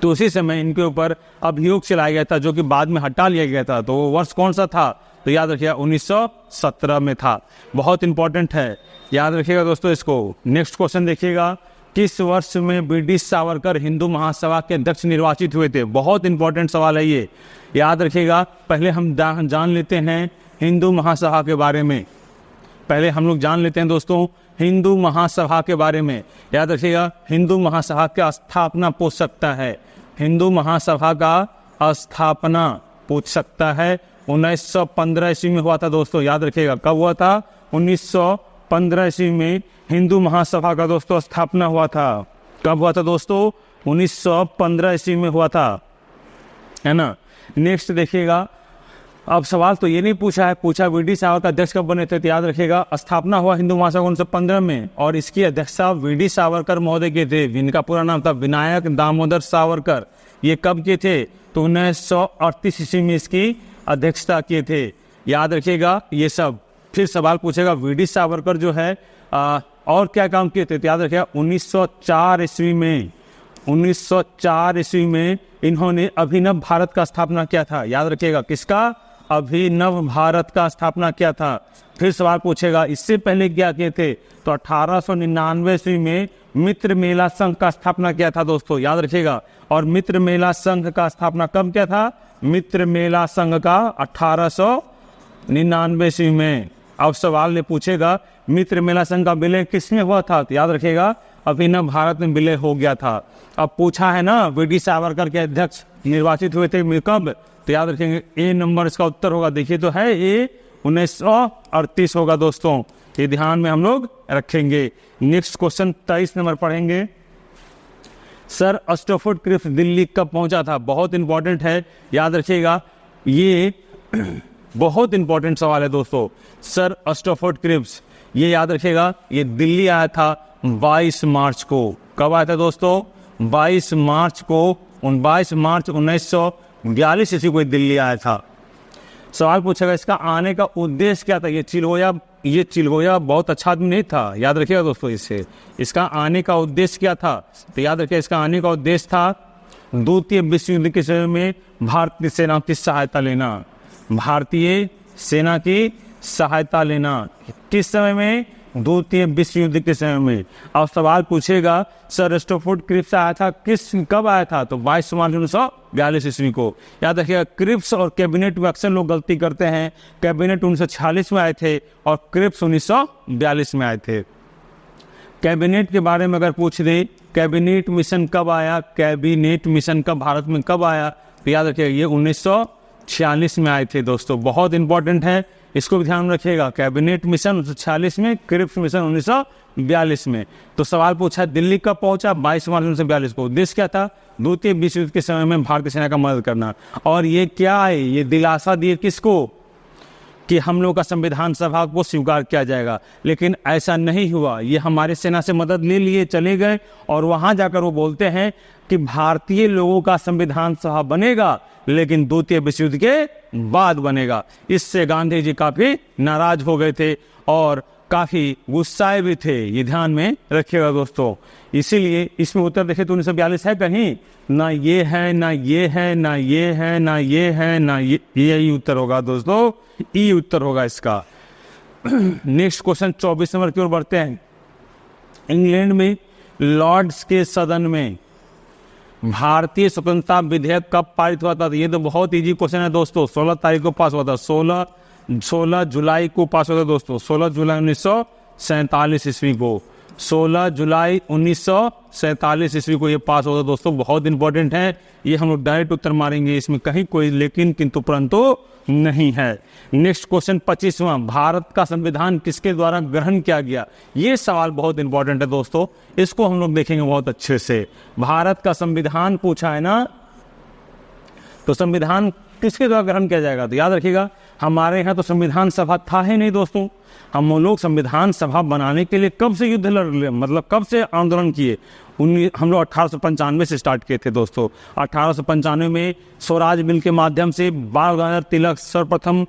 तो उसी समय इनके ऊपर अभियोग चलाया गया था, जो कि बाद में हटा लिया गया था। तो वो वर्ष कौन सा था? तो याद रखिएगा 1917 में था। बहुत इंपॉर्टेंट है, याद रखिएगा दोस्तों इसको। नेक्स्ट क्वेश्चन देखिएगा, किस वर्ष में वी.डी. सावरकर हिंदू महासभा के अध्यक्ष निर्वाचित हुए थे? बहुत इंपॉर्टेंट सवाल है ये, याद रखिएगा। पहले हम जान लेते हैं हिंदू महासभा के बारे में। पहले हम लोग जान लेते हैं दोस्तों हिंदू महासभा के बारे में। याद रखिएगा, हिंदू महासभा का स्थापना पूछ सकता है। हिंदू महासभा का स्थापना पूछ सकता है। 1915 ईस्वी में हुआ था दोस्तों, याद रखिएगा। कब हुआ था? 1915 ईस्वी में हिंदू महासभा का दोस्तों स्थापना हुआ था। कब हुआ था दोस्तों? 1915 ईस्वी में हुआ था, है ना। नेक्स्ट देखिएगा, अब सवाल तो ये नहीं पूछा है, पूछा वी.डी. सावरकर अध्यक्ष कब बने थे। तो याद रखिएगा, स्थापना हुआ हिंदू महासभा 1915 में, और इसकी अध्यक्षता वी.डी. सावरकर महोदय के थे। इनका पूरा नाम था विनायक दामोदर सावरकर। ये कब के थे? तो 1938 ईस्वी में इसकी अध्यक्षता किए थे। याद रखिएगा ये सब। फिर सवाल पूछेगा वी.डी. सावरकर जो है और क्या काम किए थे। तो याद रखिएगा 1904 ईस्वी में, 1904 ईस्वी में इन्होंने अभिनव भारत का स्थापना किया था। याद रखिएगा, किसका? अभिनव भारत का स्थापना किया था। फिर सवाल पूछेगा इससे पहले क्या किए थे। तो 1899 ईस्वी में मित्र मेला संघ का स्थापना किया था दोस्तों, याद रखिएगा। और मित्र मेला संघ का स्थापना कब किया था? मित्र मेला संघ का 1899 ईस्वी में। अब सवाल ने पूछेगा मित्र मेला संघ का विलय किसमें हुआ था। तो याद रखिएगा, अभिनव भारत में विलय हो गया था। अब पूछा है ना वी.डी. सावरकर के अध्यक्ष निर्वाचित हुए थे कब। तो याद रखेंगे ए नंबर इसका उत्तर होगा। देखिए तो है ए 1938 होगा दोस्तों, ये ध्यान में हम लोग रखेंगे। नेक्स्ट क्वेश्चन 23 नंबर पढ़ेंगे। सर स्टैफोर्ड क्रिप्स दिल्ली कब पहुंचा था? बहुत इंपॉर्टेंट है, याद रखिएगा। ये बहुत इंपॉर्टेंट सवाल है दोस्तों। सर स्टैफोर्ड क्रिप्स, ये याद रखिएगा, ये दिल्ली आया था 22 मार्च को। कब आया था दोस्तों? 22 मार्च को। 22 मार्च 1942 ईस्वी को दिल्ली आया था। सवाल पूछेगा इसका आने का उद्देश्य क्या था। ये चिलगोया बहुत अच्छा आदमी नहीं था, याद रखिएगा दोस्तों। इसका आने का उद्देश्य क्या था। तो याद रखिए, इसका आने का उद्देश्य था द्वितीय विश्व युद्ध के समय में भारतीय सेना की सहायता लेना। भारतीय सेना की सहायता लेना किस समय में? द्वितीय विश्व युद्ध के समय में। अब सवाल पूछेगा सर स्टैफोर्ड क्रिप्स आया था कब आया था। तो 22 मार्च 1942 ईस्वी को। याद रखिएगा, क्रिप्स और कैबिनेट में अक्सर लोग गलती करते हैं। कैबिनेट 1946 में आए थे और क्रिप्स 1942 में आए थे। कैबिनेट के बारे में अगर पूछ दे, कैबिनेट मिशन कब आया, कैबिनेट मिशन कब भारत में कब आया। तो याद रखिएगा, ये 1946 में आए थे दोस्तों। बहुत इंपॉर्टेंट है, इसको भी ध्यान रखिएगा। कैबिनेट मिशन 1946 में, क्रिप्स मिशन 1942 में। तो सवाल पूछा दिल्ली कब पहुंचा? 22 मार्च 1942 को। उद्देश्य क्या था? द्वितीय विश्व युद्ध के समय में भारतीय सेना का मदद करना। और ये क्या है? ये दिलासा दिए किसको? कि हम लोग का संविधान सभा को स्वीकार किया जाएगा। लेकिन ऐसा नहीं हुआ। ये हमारे सेना से मदद ले लिए चले गए, और वहां जाकर वो बोलते हैं कि भारतीय लोगों का संविधान सभा बनेगा, लेकिन द्वितीय विश्व युद्ध के बाद बनेगा। इससे गांधी जी काफी नाराज हो गए थे और काफी गुस्साए भी थे। ये ध्यान में रखिएगा दोस्तों। इसीलिए इसमें उत्तर देखें तो 1942 है कहीं? ना ये है, ना ये है, ना ये है, ना ये है, ना ये। यही उत्तर होगा दोस्तों, ई उत्तर होगा इसका। नेक्स्ट क्वेश्चन 24 नंबर की ओर बढ़ते हैं। इंग्लैंड में लॉर्ड्स के सदन में भारतीय स्वतंत्रता विधेयक कब पारित हुआ था? ये तो बहुत इजी क्वेश्चन है दोस्तों। 16 तारीख को पास हुआ था। 16 जुलाई को पास हुआ था दोस्तों। 16 जुलाई 1947 ईस्वी को। 16 जुलाई 1947 ईस्वी को ये पास होगा दोस्तों। बहुत इंपॉर्टेंट है, ये हम लोग डायरेक्ट उत्तर मारेंगे, इसमें कहीं कोई लेकिन किंतु परंतु नहीं है। नेक्स्ट क्वेश्चन 25वां, भारत का संविधान किसके द्वारा ग्रहण किया गया? ये सवाल बहुत इंपॉर्टेंट है दोस्तों, इसको हम लोग देखेंगे बहुत अच्छे से। भारत का संविधान पूछा है ना, तो संविधान किसके द्वारा ग्रहण किया जाएगा? तो याद रखिएगा, हमारे यहाँ तो संविधान सभा था ही नहीं दोस्तों। हम लोग संविधान सभा बनाने के लिए कब से युद्ध लड़ रहे, मतलब कब से आंदोलन किए। हम लोग 1895 से स्टार्ट किए थे दोस्तों। 1895 में स्वराज बिल के माध्यम से बाल गंगाधर तिलक सर्वप्रथम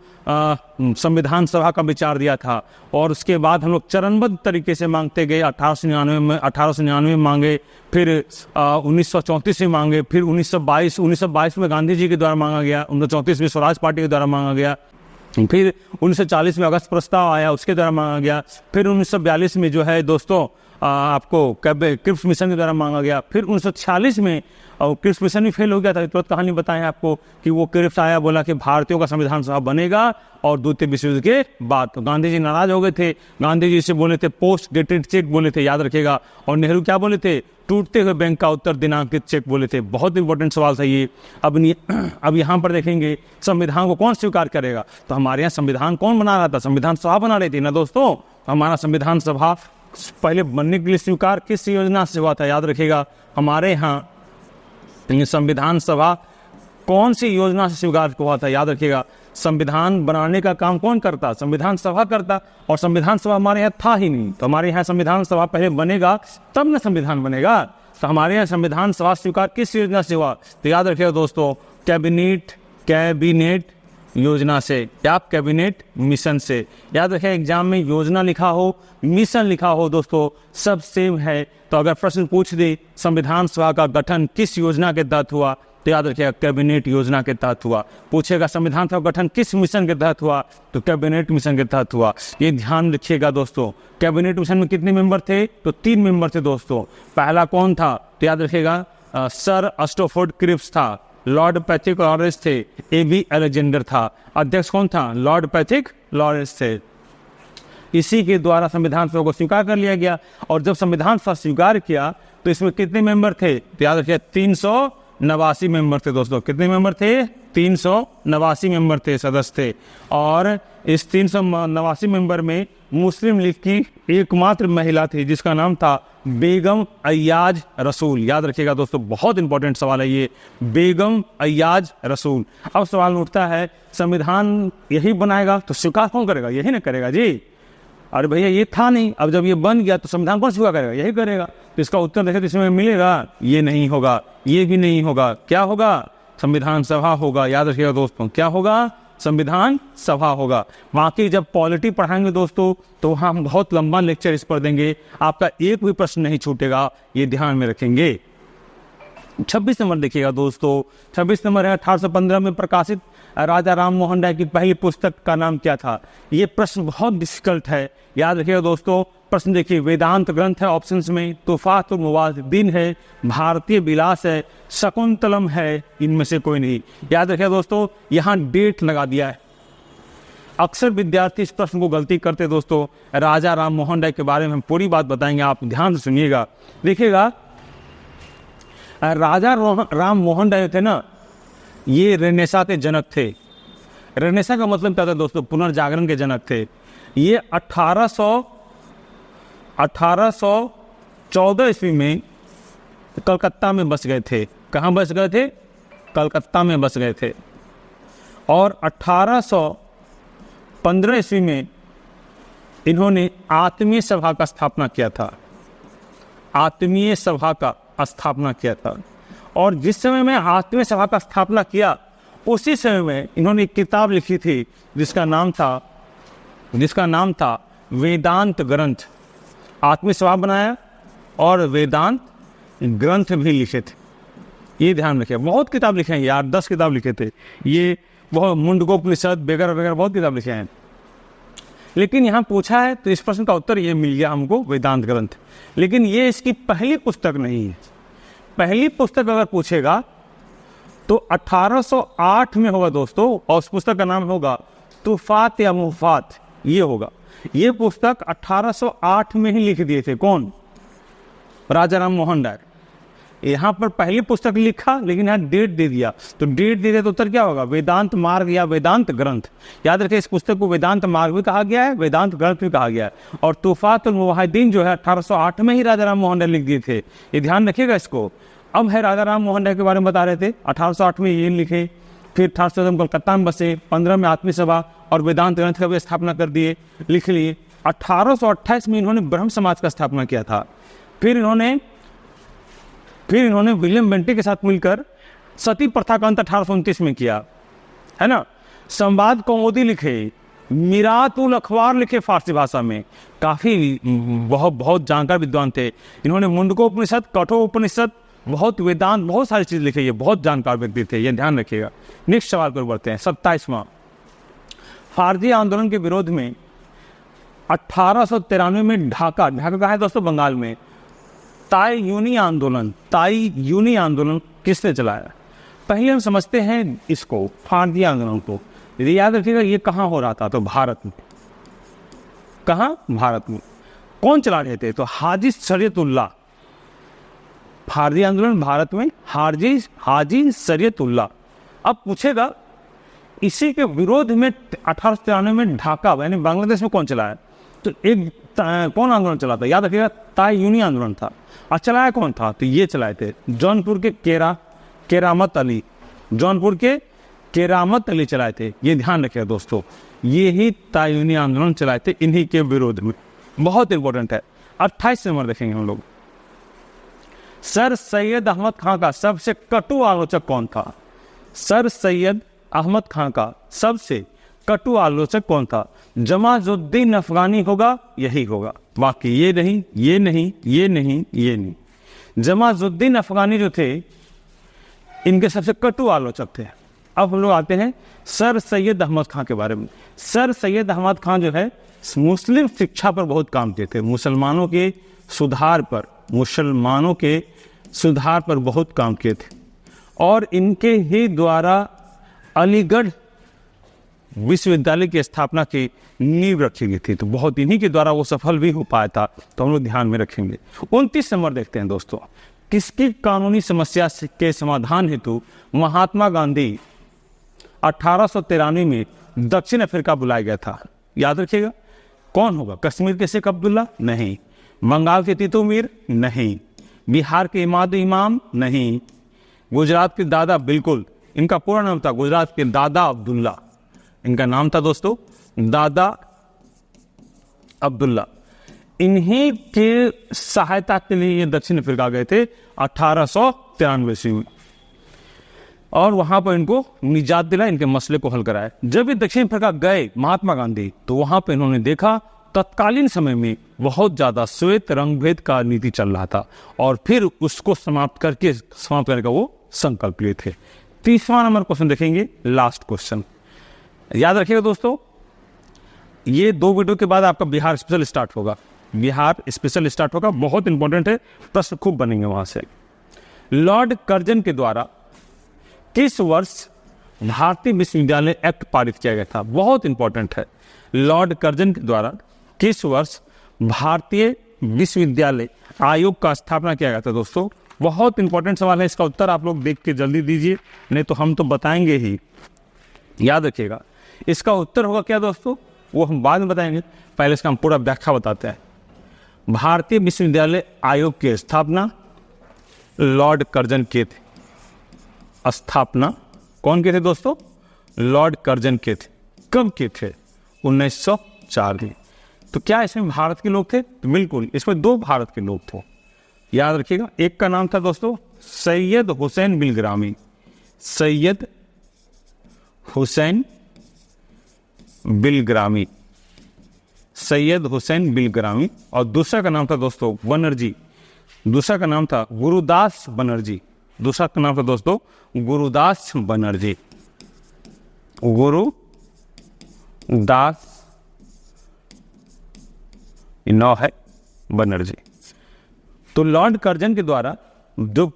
संविधान सभा का विचार दिया था, और उसके बाद हम लोग चरणबद्ध तरीके से मांगते गए। 1899 में मांगे, फिर 1934 में मांगे, फिर 1922 में गांधी जी के द्वारा मांगा गया, 1934 में स्वराज पार्टी के द्वारा मांगा गया, फिर 1940 में अगस्त प्रस्ताव आया, उसके द्वारा मांगा गया, फिर 1942 में जो है दोस्तों आपको क्रिप्स मिशन के द्वारा मांगा गया, फिर 1946 में क्रिप्स मिशन भी फेल हो गया था। तुरंत कहानी बताएं आपको कि वो क्रिप्स आया, बोला कि भारतीयों का संविधान सभा बनेगा, और द्वितीय विश्व युद्ध के बाद तो गांधी जी नाराज हो गए थे। गांधी जी से बोले थे पोस्ट डेटेड चेक बोले थे, याद रखेगा, और नेहरू क्या बोले थे, टूटते हुए बैंक का उत्तर दिनांकित चेक बोले थे। बहुत इंपॉर्टेंट सवाल था ये। अब यहाँ पर देखेंगे संविधान को कौन स्वीकार करेगा, तो हमारे यहाँ संविधान कौन बना रहा था, संविधान सभा बना रही थी ना दोस्तों। हमारा संविधान सभा पहले बनने के लिए स्वीकार किस योजना से हुआ था, याद रखेगा, हमारे यहाँ संविधान सभा कौन सी योजना से स्वीकार हुआ था, याद रखिएगा। संविधान बनाने का काम कौन करता, संविधान सभा करता, और संविधान सभा हमारे यहाँ था ही नहीं। तो हमारे यहाँ संविधान सभा पहले बनेगा तब ना संविधान बनेगा। तो हमारे यहाँ संविधान सभा स्वीकार किस योजना से हुआ, तो याद रखिएगा दोस्तों, कैबिनेट योजना से, या कैबिनेट मिशन से। याद रखें, एग्जाम में योजना लिखा हो, मिशन लिखा हो दोस्तों, सब सेम है। तो अगर प्रश्न पूछ दे संविधान सभा का गठन किस योजना के तहत हुआ, तो याद रखिएगा कैबिनेट योजना के तहत हुआ। पूछेगा संविधान सभा गठन किस मिशन के तहत हुआ, तो कैबिनेट मिशन के तहत हुआ। ये ध्यान रखिएगा दोस्तों। कैबिनेट मिशन में कितने मेंबर थे, तो 3 मेंबर थे दोस्तों। पहला कौन था, तो याद रखिएगा सर स्टैफोर्ड क्रिप्स था, लॉर्ड पैथिक लॉरेंस थे, एबी अलेक्जेंडर था। अध्यक्ष कौन था, लॉर्ड पैथिक लॉरेंस थे। इसी के द्वारा संविधान सभा को स्वीकार कर लिया गया। और जब संविधान सभा स्वीकार किया तो इसमें कितने मेंबर थे, तो याद रखिए 389 मेंबर थे दोस्तों। कितने मेंबर थे, 389 मेंबर थे, सदस्य थे। और इस 389 मेंबर में मुस्लिम लीग की एकमात्र महिला थी जिसका नाम था बेगम अय्याज रसूल। याद रखिएगा दोस्तों, बहुत इंपॉर्टेंट सवाल है ये, बेगम अय्याज रसूल। अब सवाल उठता है, संविधान यही बनाएगा तो स्वीकार कौन करेगा, यही ना करेगा जी। अरे भैया ये था नहीं, अब जब ये बन गया तो संविधान कौन स्वीकार करेगा, यही करेगा। तो इसका उत्तर देखें तो इसमें मिलेगा, ये नहीं होगा, ये भी नहीं होगा, क्या होगा, संविधान सभा होगा। याद रखिएगा दोस्तों, क्या होगा, संविधान सभा होगा। बाकी जब पॉलिटी पढ़ाएंगे दोस्तों तो हम बहुत लंबा लेक्चर इस पर देंगे, आपका एक भी प्रश्न नहीं छूटेगा, ये ध्यान में रखेंगे। 26 नंबर देखिएगा दोस्तों, 26 नंबर है 1815 में प्रकाशित राजा राम मोहन राय की पहली पुस्तक का नाम क्या था। ये प्रश्न बहुत डिफिकल्ट है, याद रखिएगा दोस्तों। प्रश्न देखिए, वेदांत ग्रंथ है ऑप्शंस में, तुफातुल मुवाद्दिन है, भारतीय विलास है, शकुंतलम है, इनमें से कोई नहीं। याद रखिएगा दोस्तों, यहाँ डेट लगा दिया है। अक्सर विद्यार्थी इस प्रश्न को गलती करते दोस्तों। राजा राम मोहन राय के बारे में हम पूरी बात बताएंगे, आप ध्यान से सुनिएगा। देखिएगा, राजा राम मोहन राय थे ना, ये रेनेसा के जनक थे। रेनेसा का मतलब क्या था दोस्तों, पुनर्जागरण के जनक थे। ये 1814 ईस्वी में कलकत्ता में बस गए थे। कहाँ बस गए थे, कलकत्ता में बस गए थे। और 1815 ईस्वी में इन्होंने आत्मीय सभा का स्थापना किया था, आत्मीय सभा का स्थापना किया था। और जिस समय में आत्मीय सभा का स्थापना किया, उसी समय में इन्होंने एक किताब लिखी थी जिसका नाम था वेदांत ग्रंथ। आत्मीय सभा बनाया और वेदांत ग्रंथ भी लिखे थे, ये ध्यान रखिए। बहुत किताब लिखे हैं यार, 10 किताब लिखे थे ये, बहुत मुंडकोपनिषद वगैरह वगैरह बहुत किताब लिखे हैं। लेकिन यहाँ पूछा है तो इस प्रश्न का उत्तर ये मिल गया हमको, वेदांत ग्रंथ। लेकिन ये इसकी पहली पुस्तक नहीं है। पहली पुस्तक अगर पूछेगा तो 1808 में होगा दोस्तों, और उस पुस्तक का नाम होगा तुफात या मुफात, ये होगा। ये पुस्तक 1808 में ही लिख दिए थे, कौन, राजा राम मोहन राय। यहाँ पर पहली पुस्तक लिखा, लेकिन यहाँ डेट दे दिया, तो डेट दे दिया तो उत्तर क्या होगा, वेदांत मार्ग या वेदांत ग्रंथ। याद रखिए, इस पुस्तक को वेदांत मार्ग भी कहा गया है, वेदांत ग्रंथ भी कहा गया है। और तुफातुल मुवाहिदीन जो है 1808 में ही राजा राम मोहन राय लिख दिए थे, ये ध्यान रखिएगा इसको। अब है राजा राम मोहन राय के बारे में बता रहे थे, 1808 में ये लिखे, फिर 1814 कलकत्ता में बसे, 15 में आत्मीय सभा और वेदांत ग्रंथ का भी स्थापना कर दिए, लिख लिए। 1828 में इन्होंने ब्रह्म समाज का स्थापना किया था। फिर इन्होंने फिर इन्होंने विलियम बेंटिक के साथ मिलकर सती प्रथा का अंत 1829 में किया, है ना। संवाद कौमुदी लिखे, मिरात उल अखबार लिखे फारसी भाषा में, काफ़ी बहुत जानकार विद्वान थे। इन्होंने मुंडकोपनिषद, कठोपनिषद, बहुत वेदांत, बहुत सारी चीज़ लिखी है, बहुत जानकार व्यक्ति थे, ये ध्यान रखिएगा। नेक्स्ट सवाल पर बढ़ते हैं, 27वां। फारसी आंदोलन के विरोध में 1893 में ढाका कहाँ है दोस्तों, बंगाल में, ताई यूनी आंदोलन किसने चलाया? पहले हम समझते हैं इसको, फारसी आंदोलन को। याद रखिएगा ये कहाँ हो रहा था, तो भारत में। कहाँ? भारत में। कौन चला रहे थे? तो हाजी शरीयतुल्लाह। फारसी आंदोलन भारत में हाजी शरीयतुल्लाह। अब पूछेगा इसी के विरोध में 1893 में ढाका यानी बांग्लादेश में कौन चलाया? तो एक कौन आंदोलन चला था? याद रखिएगा ताई यूनी आंदोलन था। और चलाया कौन था? तो ये चलाए थे जौनपुर के केरामत अली चलाए थे। ये ध्यान रखिएगा दोस्तों, ये ही ताई यूनी आंदोलन चलाए थे, इन्हीं के विरोध में। बहुत इंपॉर्टेंट है। 28 नंबर देखेंगे हम लोग। सर सैयद अहमद खां का सबसे कटु आलोचक कौन था? सर सैयद अहमद खां का सबसे कटु आलोचक कौन था? जमाजुद्दीन अफगानी होगा, यही होगा, बाकी ये नहीं। जमाजुद्दीन अफगानी जो थे इनके सबसे कटु आलोचक थे। अब हम लोग आते हैं सर सैयद अहमद खां के बारे में। सर सैयद अहमद खां जो है मुस्लिम शिक्षा पर बहुत काम किए थे, मुसलमानों के सुधार पर बहुत काम किए थे, और इनके ही द्वारा अलीगढ़ विश्वविद्यालय की स्थापना की नींव रखी गई थी। तो बहुत इन्हीं के द्वारा वो सफल भी हो पाया था, तो हम लोग ध्यान में रखेंगे। 29 नंबर देखते हैं दोस्तों। किसकी कानूनी समस्या के समाधान हेतु महात्मा गांधी 1893 में दक्षिण अफ्रीका बुलाया गया था? याद रखिएगा। कौन होगा? कश्मीर के शेख अब्दुल्ला? नहीं। बंगाल के तीतू मीर? नहीं। बिहार के इमाद इमाम? नहीं। गुजरात के दादा, बिल्कुल, इनका पूरा नाम था गुजरात के दादा अब्दुल्ला। इनका नाम था दोस्तों दादा अब्दुल्ला। इन्हीं के सहायता के लिए ये दक्षिण अफ्रीका गए थे 1893 ईस्वी में, और वहां पर इनको निजात दिला, इनके मसले को हल कराया। जब ये दक्षिण अफ्रीका गए महात्मा गांधी, तो वहां पर इन्होंने देखा तत्कालीन समय में बहुत ज्यादा श्वेत रंगभेद का नीति चल रहा था, और फिर उसको समाप्त करने का वो संकल्प लिए थे। 30वां नंबर क्वेश्चन देखेंगे, लास्ट क्वेश्चन। याद रखिएगा दोस्तों, ये 2 वीडियो के बाद आपका बिहार स्पेशल स्टार्ट होगा। बहुत इंपॉर्टेंट है, प्रश्न खूब बनेंगे वहां से। लॉर्ड कर्जन के द्वारा किस वर्ष भारतीय विश्वविद्यालय एक्ट पारित किया गया था? बहुत इंपॉर्टेंट है। लॉर्ड कर्जन के द्वारा किस वर्ष भारतीय विश्वविद्यालय आयोग का स्थापना किया गया था? दोस्तों बहुत इंपॉर्टेंट सवाल है, इसका उत्तर आप लोग देख के जल्दी दीजिए, नहीं तो हम तो बताएंगे ही। याद रखिएगा, इसका उत्तर होगा क्या दोस्तों, वो हम बाद में बताएंगे। पहले इसका हम पूरा व्याख्या बताते हैं। भारतीय विश्वविद्यालय आयोग की स्थापना लॉर्ड कर्जन के थे। स्थापना कौन के थे दोस्तों? लॉर्ड कर्जन के थे। कब के थे? 1904 में। तो क्या इसमें भारत के लोग थे? तो बिल्कुल, इसमें 2 भारत के लोग थे। याद रखिएगा, एक का नाम था दोस्तों सैयद हुसैन बिलग्रामी, और दूसरा का नाम था दोस्तों बनर्जी। दूसरा का नाम था गुरुदास बनर्जी। नौ है बनर्जी। तो लॉर्ड कर्जन के द्वारा जो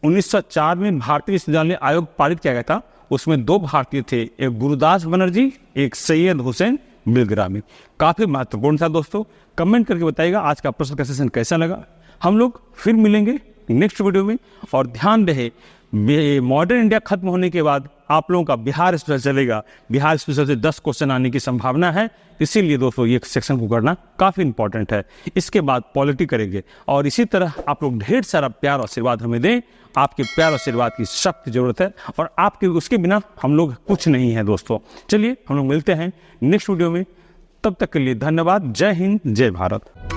1904 में भारतीय विश्वविद्यालय आयोग पारित किया गया था, उसमें 2 भारतीय थे, एक गुरुदास बनर्जी, एक सैयद हुसैन बिलग्रामी। काफी महत्वपूर्ण था दोस्तों। कमेंट करके बताइएगा आज का प्रश्न का सेशन कैसा लगा। हम लोग फिर मिलेंगे नेक्स्ट वीडियो में, और ध्यान रहे मॉडर्न इंडिया खत्म होने के बाद आप लोगों का बिहार स्पेशल चलेगा। बिहार स्पेशल से 10 क्वेश्चन आने की संभावना है, इसीलिए दोस्तों ये सेक्शन को करना काफी इंपॉर्टेंट है। इसके बाद पॉलिटी करेंगे, और इसी तरह आप लोग ढेर सारा प्यार और आशीर्वाद हमें दें। आपके प्यार और आशीर्वाद की सख्त जरूरत है, और आपके उसके बिना हम लोग कुछ नहीं है दोस्तों। चलिए हम लोग मिलते हैं नेक्स्ट वीडियो में, तब तक के लिए धन्यवाद। जय हिंद, जय भारत।